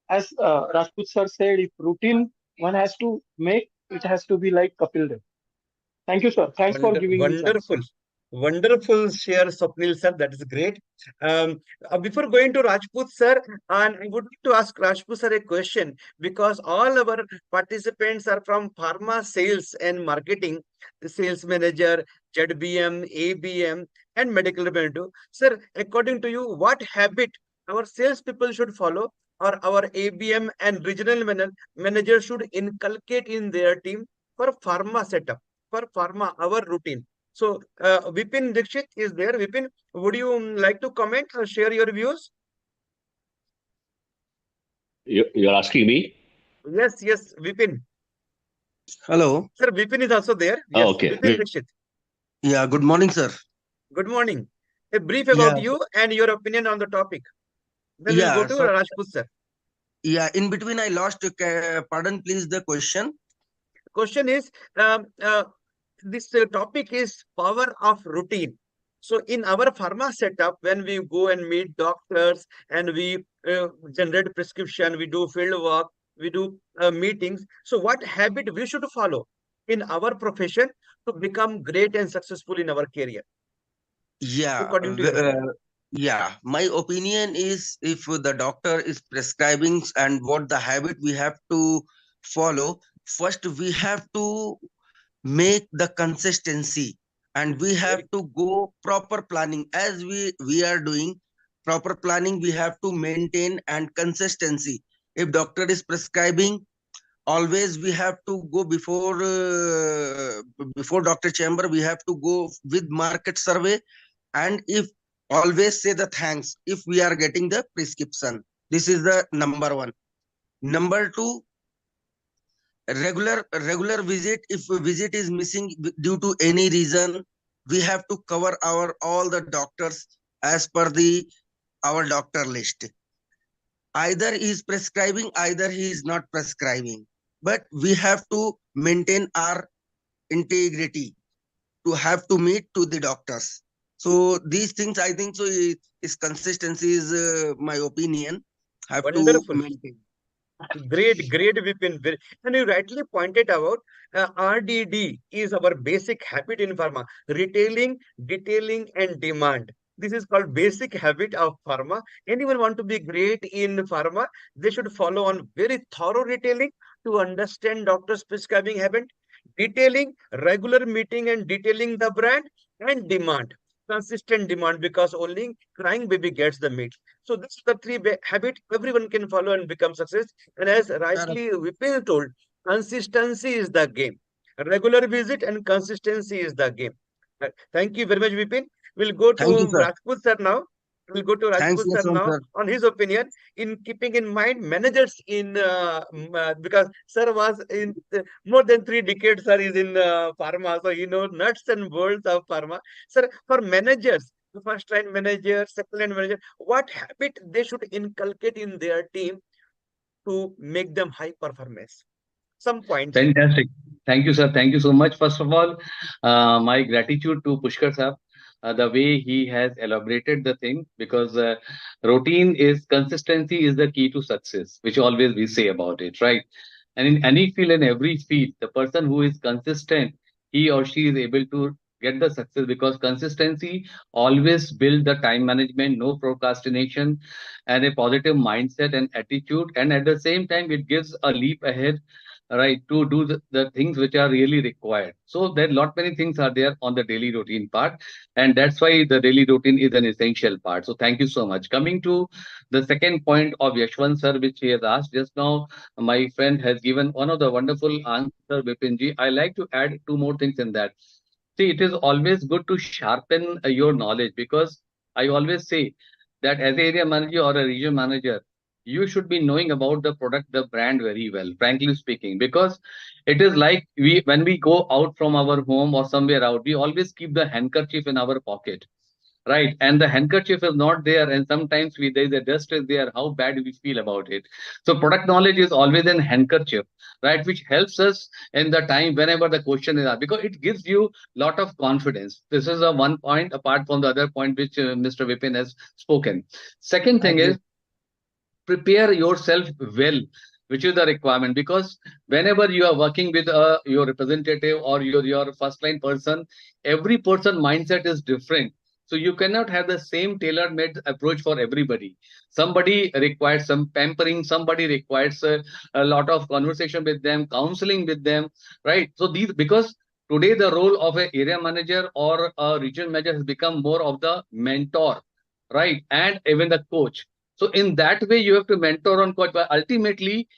as Rajput sir said, if routine one has to make, it has to be like Kapil Dev. Thank you, sir. Thanks for giving me chance. Wonderful. Wonderful share, Swapnil sir. That is great. Before going to Rajput sir, and I would like to ask Rajput sir a question because all our participants are from pharma sales and marketing, the sales manager, ZBM, ABM, and medical representative. Sir, according to you, what habit our salespeople should follow or our ABM and regional manager should inculcate in their team for pharma setup, for pharma, our routine? So, Vipin Dikshit is there. Vipin, would you like to comment or share your views? You're asking me? Yes, yes, Vipin. Hello. Sir, Vipin is also there. Oh, Yes, okay. Vipin Dikshit. Yeah, good morning, sir. Good morning. A brief Yeah, about you and your opinion on the topic. Then we'll go yeah, to so Rajput sir. yeah, in between I lost, pardon, please, the question. Question is, this topic is power of routine. So in our pharma setup, when we go and meet doctors and we generate prescription, we do field work, we do meetings. So what habit we should follow in our profession to become great and successful in our career, Yeah, according to your opinion? yeah, my opinion is if the doctor is prescribing and what the habit we have to follow, first we have to make the consistency and we have Very to go proper planning as we are doing proper planning we have to maintain and consistency. If doctor is prescribing, always we have to go before doctor chamber, we have to go with market survey, and if always say the thanks if we are getting the prescription. This is the number one. Number two, regular visit. If a visit is missing due to any reason, we have to cover our all the doctors as per the our doctor list. Either he is prescribing, either he is not prescribing, but we have to maintain our integrity to have to meet to the doctors. So these things I think so is consistency is my opinion have to wonderful. maintain. Great, great, Vipin. And you rightly pointed out, RDD is our basic habit in pharma: retailing, detailing, and demand. This is called basic habit of pharma. Anyone want to be great in pharma, they should follow on very thorough retailing to understand doctor's prescribing habit, detailing, regular meeting and detailing the brand, and demand, consistent demand, because only crying baby gets the meat. So this is the three habit everyone can follow and become success. And as Correct. rightly Vipin told, consistency is the game. Regular visit and consistency is the game. Thank you very much, Vipin. We'll go Thank you, to sir. Rajput sir now. We'll go to Thanks, Rajput sir Yashwant now sir. on his opinion in keeping in mind managers in because sir was in more than 3 decades. Sir is in pharma, so he knows nuts and bolts of pharma. Sir, for managers, the first line manager, second line manager, what habit they should inculcate in their team to make them high performance? Some points. Fantastic. Thank you, sir. Thank you so much. First of all, my gratitude to Pushkar sir, the way he has elaborated the thing, because routine is consistency is the key to success, which always we say about it, right? And in any field, in every field, the person who is consistent, he or she is able to get the success, because consistency always build the time management, no procrastination, and a positive mindset and attitude. And at the same time, it gives a leap ahead, right, to do the things which are really required. So there lot many things are there on the daily routine part, and that's why the daily routine is an essential part. So thank you so much. Coming to the second point of Yashwant sir, which he has asked just now, my friend has given one of the wonderful answer, Vipinji. I like to add two more things in that. See, it is always good to sharpen your knowledge, because I always say that as an area manager or a region manager, you should be knowing about the product, the brand very well, frankly speaking, because it is like we when we go out from our home or somewhere out, we always keep the handkerchief in our pocket, right? And the handkerchief is not there, and sometimes we there is a dust is there. How bad we feel about it. So product knowledge is always an handkerchief, right? Which helps us in the time whenever the question is asked, because it gives you lot of confidence. This is a one point apart from the other point which Mr. Vipin has spoken. Second thing is, prepare yourself well, which is the requirement, because whenever you are working with your representative or your first line person, every person mindset is different. So you cannot have the same tailor made approach for everybody. Somebody requires some pampering, somebody requires a lot of conversation with them, counseling with them, right? So these, because today the role of an area manager or a region manager has become more of the mentor, right, and even the coach. So in that way, you have to mentor on coach, but ultimately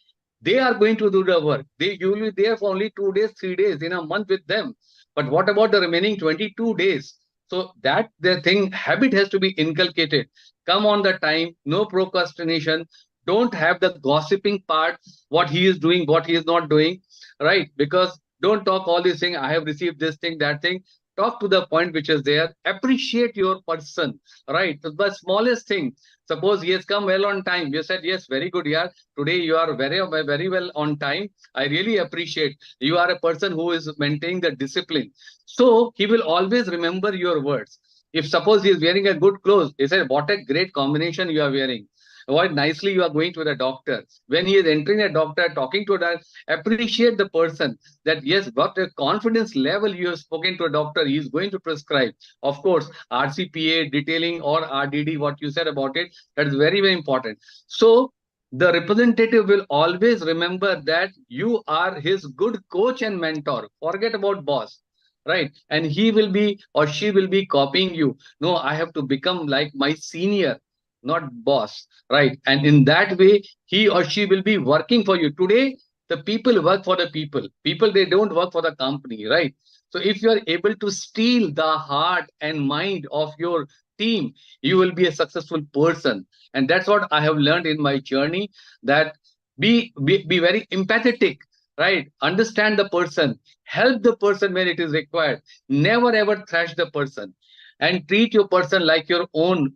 they are going to do the work. You will be there for only 2 days, 3 days in a month with them. But what about the remaining 22 days? So that the thing habit has to be inculcated. Come on the time, no procrastination. Don't have the gossiping part, what he is doing, what he is not doing, right? Because don't talk all these things. I have received this thing, that thing. Talk to the point which is there. Appreciate your person, right? The smallest thing. Suppose he has come well on time. You said, yes, very good, yeah. Today you are very well on time. I really appreciate. You are a person who is maintaining the discipline. So he will always remember your words. If suppose he is wearing a good clothes, he said, what a great combination you are wearing. What nicely you are going to the doctor. When he is entering a doctor, talking to a doctor, appreciate the person that yes, what a confidence level you have spoken to a doctor, he is going to prescribe. Of course, RCPA, detailing or RDD, what you said about it, that is very, very important. So the representative will always remember that you are his good coach and mentor. Forget about boss, right? And he will be or she will be copying you. No, I have to become like my senior, not boss, right? And in that way, he or she will be working for you. Today, the people work for the people. People, they don't work for the company, right? So if you are able to steal the heart and mind of your team, you will be a successful person. And that's what I have learned in my journey, that be very empathetic, right? Understand the person, help the person when it is required. Never ever thrash the person, and treat your person like your own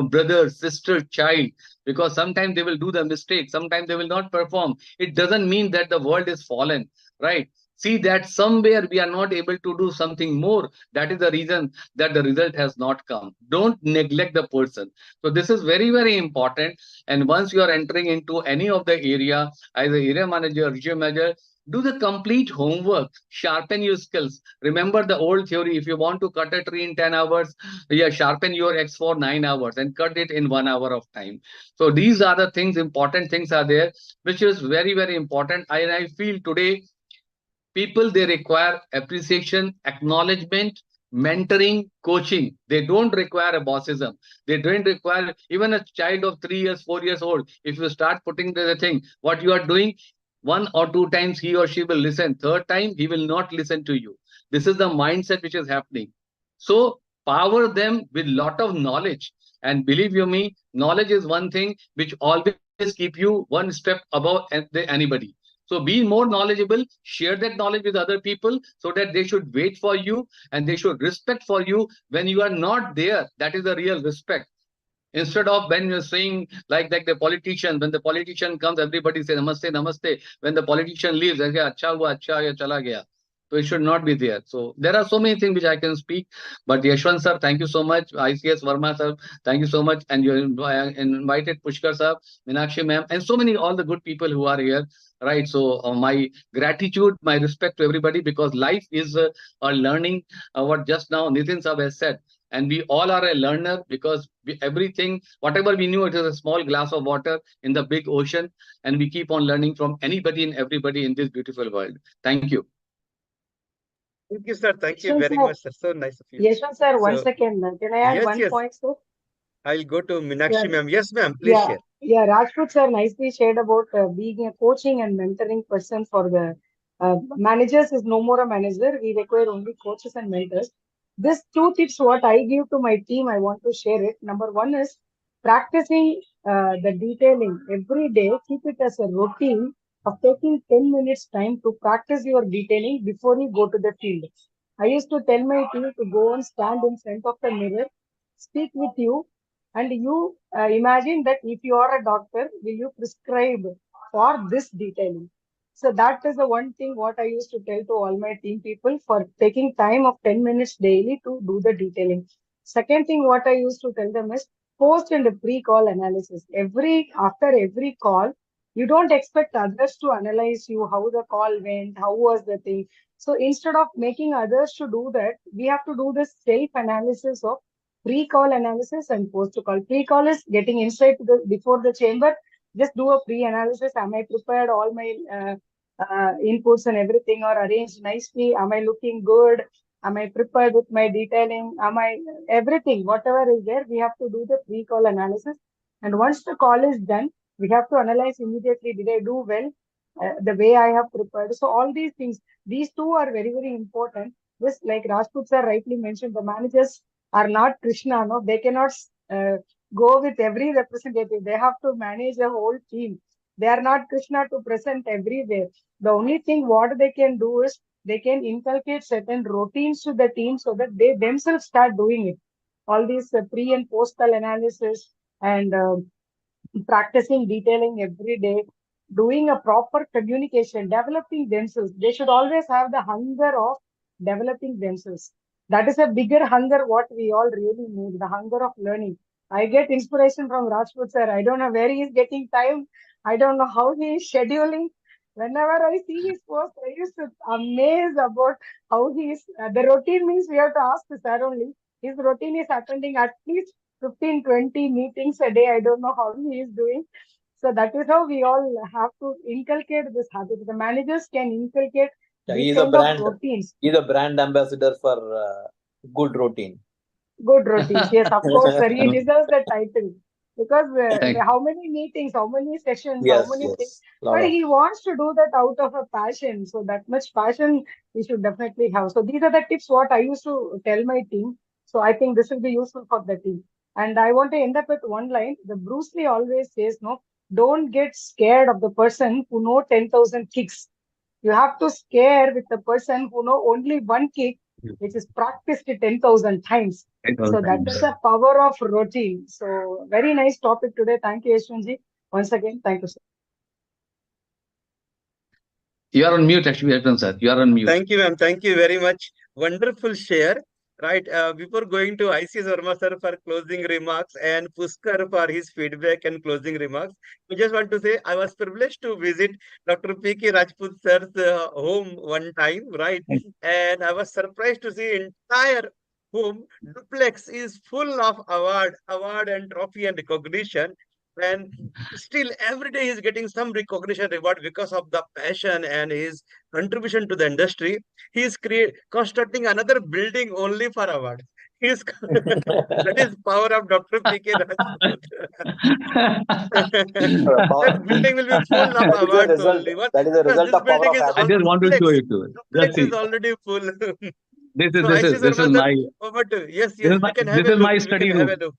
brother, sister, child, because sometimes they will do the mistake, sometimes they will not perform. It doesn't mean that the world is fallen, right? See that somewhere we are not able to do something more. That is the reason that the result has not come. Don't neglect the person. So this is very, very important. And once you are entering into any of the area, as a area manager, region manager, do the complete homework, sharpen your skills. Remember the old theory, if you want to cut a tree in 10 hours, yeah, sharpen your X for 9 hours and cut it in 1 hour of time. So these are the things, important things are there, which is very, very important. I feel today people, they require appreciation, acknowledgement, mentoring, coaching. They don't require a bossism. They don't require even a child of 3 years, 4 years old. If you start putting the thing, what you are doing, 1 or 2 times he or she will listen. Third time, he will not listen to you. This is the mindset which is happening. So power them with lot of knowledge. And believe you me, knowledge is one thing which always keep you one step above anybody. So be more knowledgeable, share that knowledge with other people so that they should wait for you and they should respect for you when you are not there. That is the real respect. Instead of when you're saying like the politician, when the politician comes, everybody say namaste, namaste. When the politician leaves, they say acha hua, acha, ya chala gaya. So it should not be there. So there are so many things which I can speak. But Yashwant sir, thank you so much. ICS Verma sir, thank you so much. And you invited Pushkar sir, Meenakshi ma'am, and so many all the good people who are here. Right. So my gratitude, my respect to everybody, because life is a learning. What just now Nitin sir has said. And we all are a learner, because everything, whatever we knew, it is a small glass of water in the big ocean. And we keep on learning from anybody and everybody in this beautiful world. Thank you. Thank you, sir. Thank you Yashwant very sir, much, sir. So nice of you. Yashwant sir, one So, second. Can I add yes, one yes. point, sir? I'll go to Yeah, Meenakshi ma'am. Yes, ma'am. Please share. yeah. Rajput sir nicely shared about being a coaching and mentoring person for the managers is no more a manager. We require only coaches and mentors. These two tips, what I give to my team, I want to share it. Number one is practicing the detailing every day. Keep it as a routine of taking 10 minutes time to practice your detailing before you go to the field. I used to tell my team to go and stand in front of the mirror, speak with you, and you imagine that if you are a doctor, will you prescribe for this detailing? So that is the one thing what I used to tell to all my team people for taking time of 10 minutes daily to do the detailing. Second thing what I used to tell them is post and pre-call analysis. After every call, you don't expect others to analyze you, how the call went, how was the thing. So instead of making others to do that, we have to do the self-analysis of pre-call analysis and post-call. Pre-call is getting inside before the chamber. Just do a pre-analysis. Am I prepared? All my inputs and everything are arranged nicely. Am I looking good? Am I prepared with my detailing? Am I everything? Whatever is there, we have to do the pre-call analysis. And once the call is done, we have to analyze immediately. Did I do well? The way I have prepared. So all these things, these two are very, very important. Just like Rajput sir rightly mentioned, the managers are not Krishna. No, they cannot go with every representative. They have to manage a whole team. They are not Krishna to present everywhere. The only thing what they can do is they can inculcate certain routines to the team so that they themselves start doing it. All these pre and post-call analysis and practicing detailing every day, doing a proper communication, developing themselves. They should always have the hunger of developing themselves. That is a bigger hunger what we all really need, the hunger of learning. I get inspiration from Rajput sir. I don't know where he is getting time. I don't know how he is scheduling. Whenever I see his post, I used to amaze about how he is. The routine means we have to ask the sir only. His routine is attending at least 15, 20 meetings a day. I don't know how he is doing. So that is how we all have to inculcate this habit. The managers can inculcate He this is a kind of brand. routines. He's a brand ambassador for good routine. Good routines. Yes, of course, sir. He deserves the title. Because Thank how many meetings, how many sessions, how Yes, many things. yes. Lot But of. he wants to do that out of a passion. So that much passion he should definitely have. So these are the tips what I used to tell my team. So I think this will be useful for the team. And I want to end up with one line. The Bruce Lee always says, no, don't get scared of the person who know 10,000 kicks. You have to scare with the person who know only one kick, which is practiced 10,000 times. So that is the power of routine. So very nice topic today. Thank you, Yashwanji. Once again, thank you, sir. You are on mute, actually, Yashwant sir. You are on mute. Thank you, ma'am. Thank you very much. Wonderful share. Right. Before going to ICS Verma sir for closing remarks and Puskar for his feedback and closing remarks, I just want to say I was privileged to visit Dr. P.K. Rajput sir's home one time, right? And I was surprised to see entire home duplex is full of award and trophy and recognition. And still every day he's getting some recognition reward because of the passion and his contribution to the industry. He is constructing another building only for award. He is that is power of Dr. P.K. Rajput. That building will be full of That is a awards result. only. That is a Because result this of power building of is I habit. just want to show duplex. you to it. Just Duplex see. is already full. This is So this is ICS this is Verma sir, my over to yes, yes, this is we my can have this a is look. my We can study have room. a look.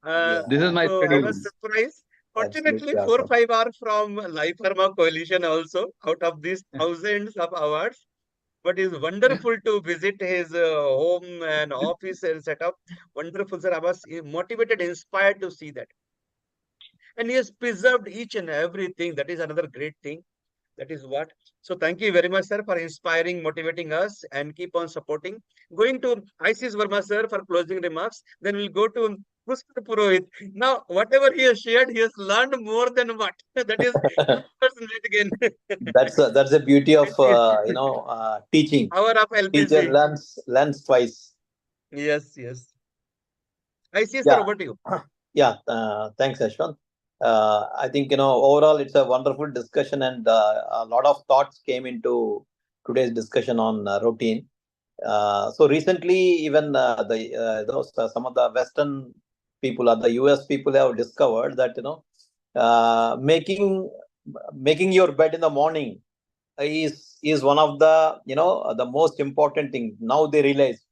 This is my So I was schedule. surprised. Fortunately, Absolutely 4 or awesome. 5 are from Life Pharma Coalition also, out of these thousands of awards. But it's wonderful to visit his home and office and setup. Wonderful, sir. I was motivated, inspired to see that. And he has preserved each and everything. That is another great thing. That is what. So thank you very much, sir, for inspiring, motivating us, and keep on supporting. Going to ICS Verma, sir, for closing remarks. Then we'll go to Pushkar Purohit. Now, whatever he has shared, he has learned more than what. That is person right again. That's the beauty of Thank you. teaching. Power of Teacher LPC. learns twice. Yes, yes. ICS, sir, Yeah. over to you. Yeah, thanks, Ashwant. I think, overall, it's a wonderful discussion, and a lot of thoughts came into today's discussion on routine. So recently, even some of the Western people or the US people have discovered that, making your bed in the morning is one of the, the most important thing. Now they realize,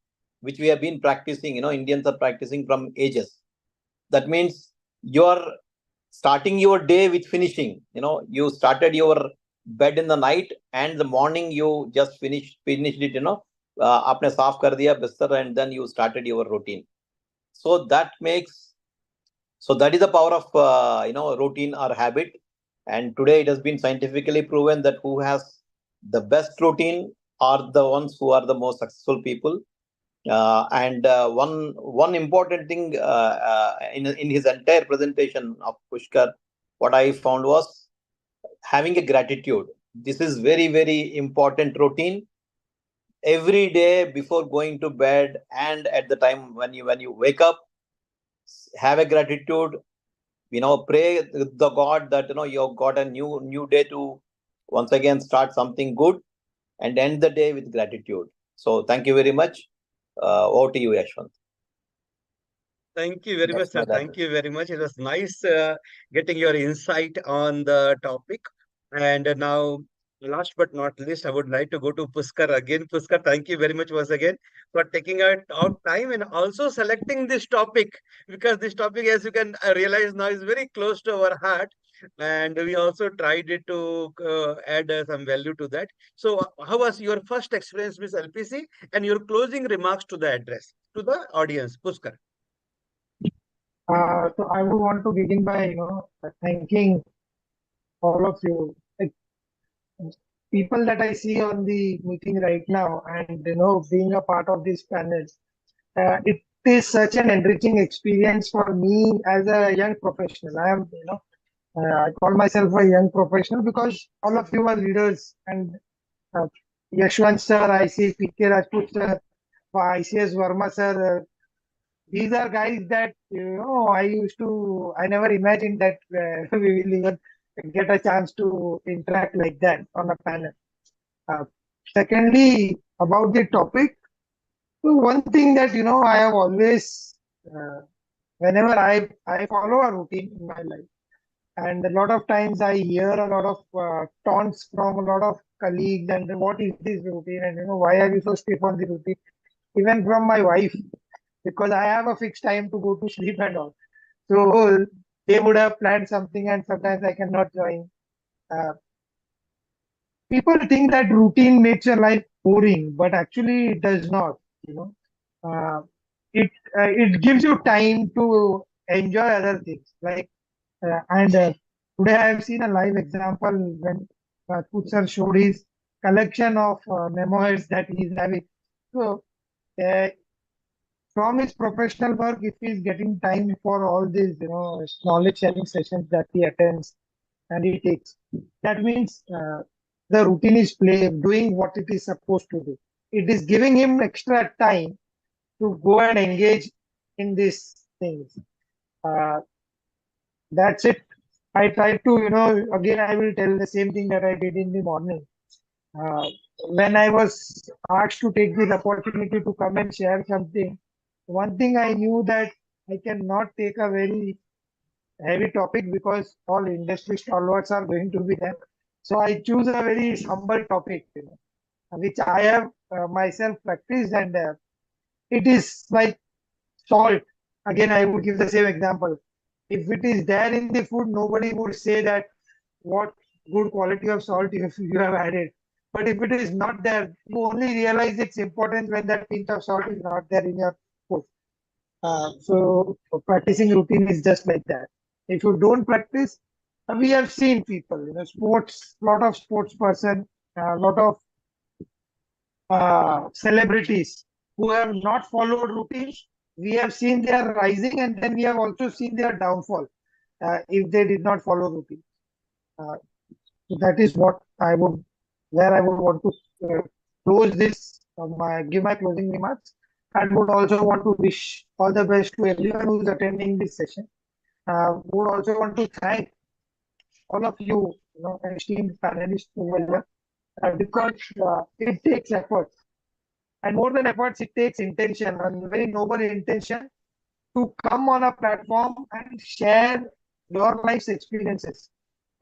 which we have been practicing. Indians are practicing from ages. That means you are starting your day with finishing. You started your bed in the night, and the morning you just finished it. आपने साफ कर दिया बिस्तर, and then you started your routine. So that is the power of routine or habit. And today it has been scientifically proven that who has the best routine are the ones who are the most successful people. And one important thing in his entire presentation of Pushkar, what I found was having a gratitude. This is very, very important routine. Every day before going to bed and at the time when you wake up, have a gratitude. Pray the God that you've got a new day to once again start something good and end the day with gratitude. So thank you very much. Over to you, Yashwant. Thank you very much, That's my sir. Thank you very much. It was nice getting your insight on the topic. And now, last but not least, I would like to go to Puskar again. Puskar, thank you very much once again for taking out time and also selecting this topic, because this topic, as you can realize now, is very close to our heart. And we also tried it to add some value to that. So, how was your first experience with LPC and your closing remarks to the address, to the audience, Puskar? So I would want to begin by, thanking all of you, like people that I see on the meeting right now, and being a part of this panel. It is such an enriching experience for me as a young professional. I call myself a young professional because all of you are leaders, and uh, Yashwant sir, I see PK Rajput sir, ICS Verma sir. These are guys that I never imagined that we will even get a chance to interact like that on a panel. Uh, Secondly, about the topic, so one thing that I have always, whenever I follow a routine in my life, and a lot of times I hear a lot of taunts from a lot of colleagues, and what is this routine, and why are you so stiff on the routine? Even from my wife, because I have a fixed time to go to sleep and all. So they would have planned something, and sometimes I cannot join. Uh, People think that routine makes your life boring, but actually it does not. You know, uh, it gives you time to enjoy other things. And today I have seen a live example when Kutsar showed his collection of memoirs that he is having. So uh, from his professional work, if he is getting time for all these, knowledge sharing sessions that he attends and he takes, that means the routine is doing what it is supposed to do. It is giving him extra time to go and engage in these things. Uh, that's it. I try to, again, I will tell the same thing that I did in the morning. Uh, when I was asked to take this opportunity to come and share something, one thing I knew that I cannot take a very heavy topic because all industry stalwarts are going to be there. So I choose a very humble topic, which I have myself practiced, and it is like salt again, I would give the same example. If it is there in the food, nobody would say that what good quality of salt you have added. But if it is not there, you only realize its importance when that pinch of salt is not there in your food. So practicing routine is just like that. If you don't practice, we have seen people, sports, lot of sports person, a lot of celebrities who have not followed routines. We have seen their rising, and then we have also seen their downfall if they did not follow routine. So that is what where I would want to close this, give my closing remarks, and would also want to wish all the best to everyone who is attending this session. Would also want to thank all of you, esteemed panelists over here, because it takes effort. And more than efforts, it takes intention, and very noble intention to come on a platform and share your life's experiences.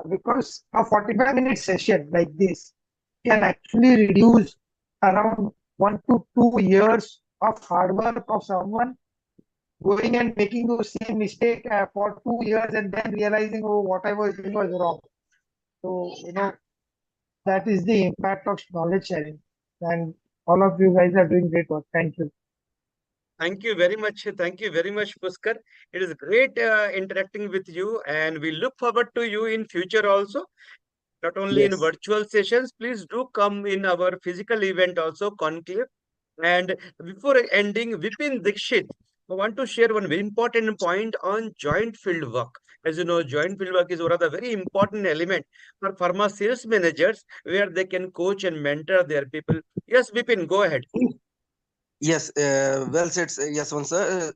Because a 45-minute session like this can actually reduce around 1 to 2 years of hard work of someone going and making those same mistake for 2 years and then realizing, oh, what I was doing was wrong. So, that is the impact of knowledge sharing. And all of you guys are doing great work. Thank you. Thank you very much. Thank you very much, Puskar. It is great interacting with you, and we look forward to you in future also. Not only in Yes. virtual sessions, please do come in our physical event also, Conclave. And before ending, Vipin Dikshit, I want to share one very important point on joint field work. As you know, joint field work is one of the very important element for pharma sales managers where they can coach and mentor their people. Yes, Vipin, go ahead. Yes, well said, Yaswant sir.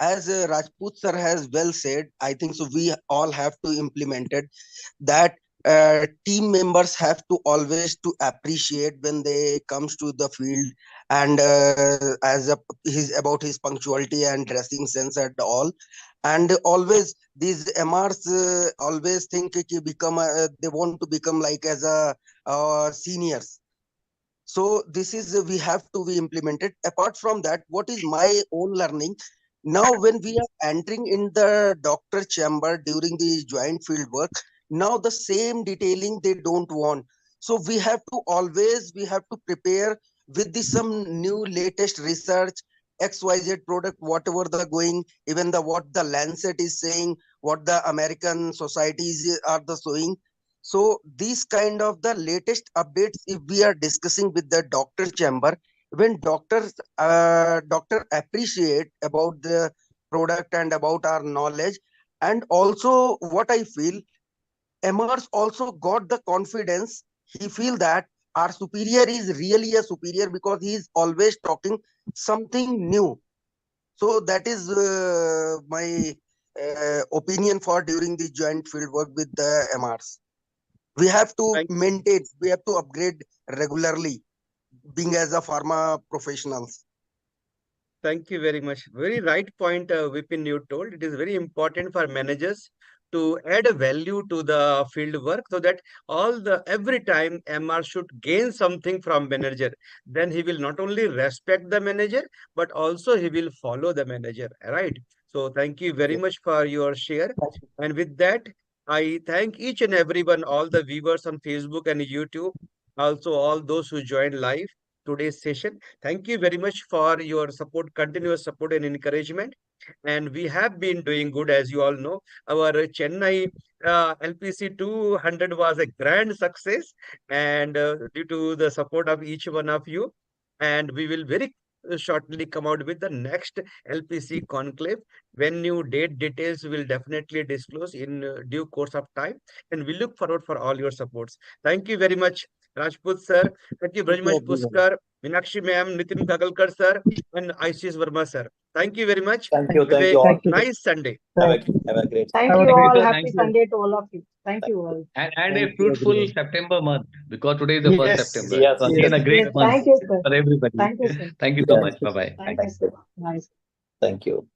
As Rajput sir has well said, I think so. We all have to implement it. That team members have to always to appreciate when they comes to the field, and his about his punctuality and dressing sense and all. And always these MRs always think कि become they want to become like as a seniors. So this is we have to be implemented. Apart from that, what is my own learning? Now when we are entering in the doctor chamber during the joint field work, now the same detailing they don't want. So we have to prepare with the some new latest research, XYZ product, whatever the going, even the what the Lancet is saying, what the American societies are the showing. So these kind of the latest updates, if we are discussing with the doctor chamber, when doctor appreciate about the product and about our knowledge, and also what I feel, MRs also got the confidence. He feel that our superior is really a superior because he is always talking something new. So that is my opinion for during the joint field work with the MRs. We have to Thank, maintain, we have to upgrade regularly, being as a pharma professionals. thank you very much. Very right point, Vipin, you told. It is very important for managers to add a value to the field work so that every time MR should gain something from manager. Then he will not only respect the manager, but also he will follow the manager. Right. So thank you very Yes. much for your share. And with that, I thank each and everyone, all the viewers on Facebook and YouTube, also all those who joined live today's session. Thank you very much for your support, continuous support and encouragement. And we have been doing good, as you all know. Our Chennai LPC 200 was a grand success, and due to the support of each one of you, and we will very shortly come out with the next LPC conclave. When new date details will definitely disclose in due course of time, and we look forward for all your supports. Thank you very much, Rajput sir. Thank you very Thank you, much, everyone. Puskar, Minakshi ma'am, Nitin Kagalkar sir, and ICS Verma sir. Thank you very much. Thank you. Have Thank a you all. Thank you. nice Sunday. Thank you. Have a great Thank Have a you great all. day. Happy Thank you. Sunday to all of you. Thank you all. And Thank a you, fruitful everyone. September month because today is the 1st Yes. September. Yes, Again, yes, a great Yes, month thank you, sir. for everybody. Thank you, sir. Thank you so yes. much. Bye bye. Thank you, sir. Nice. Thank you.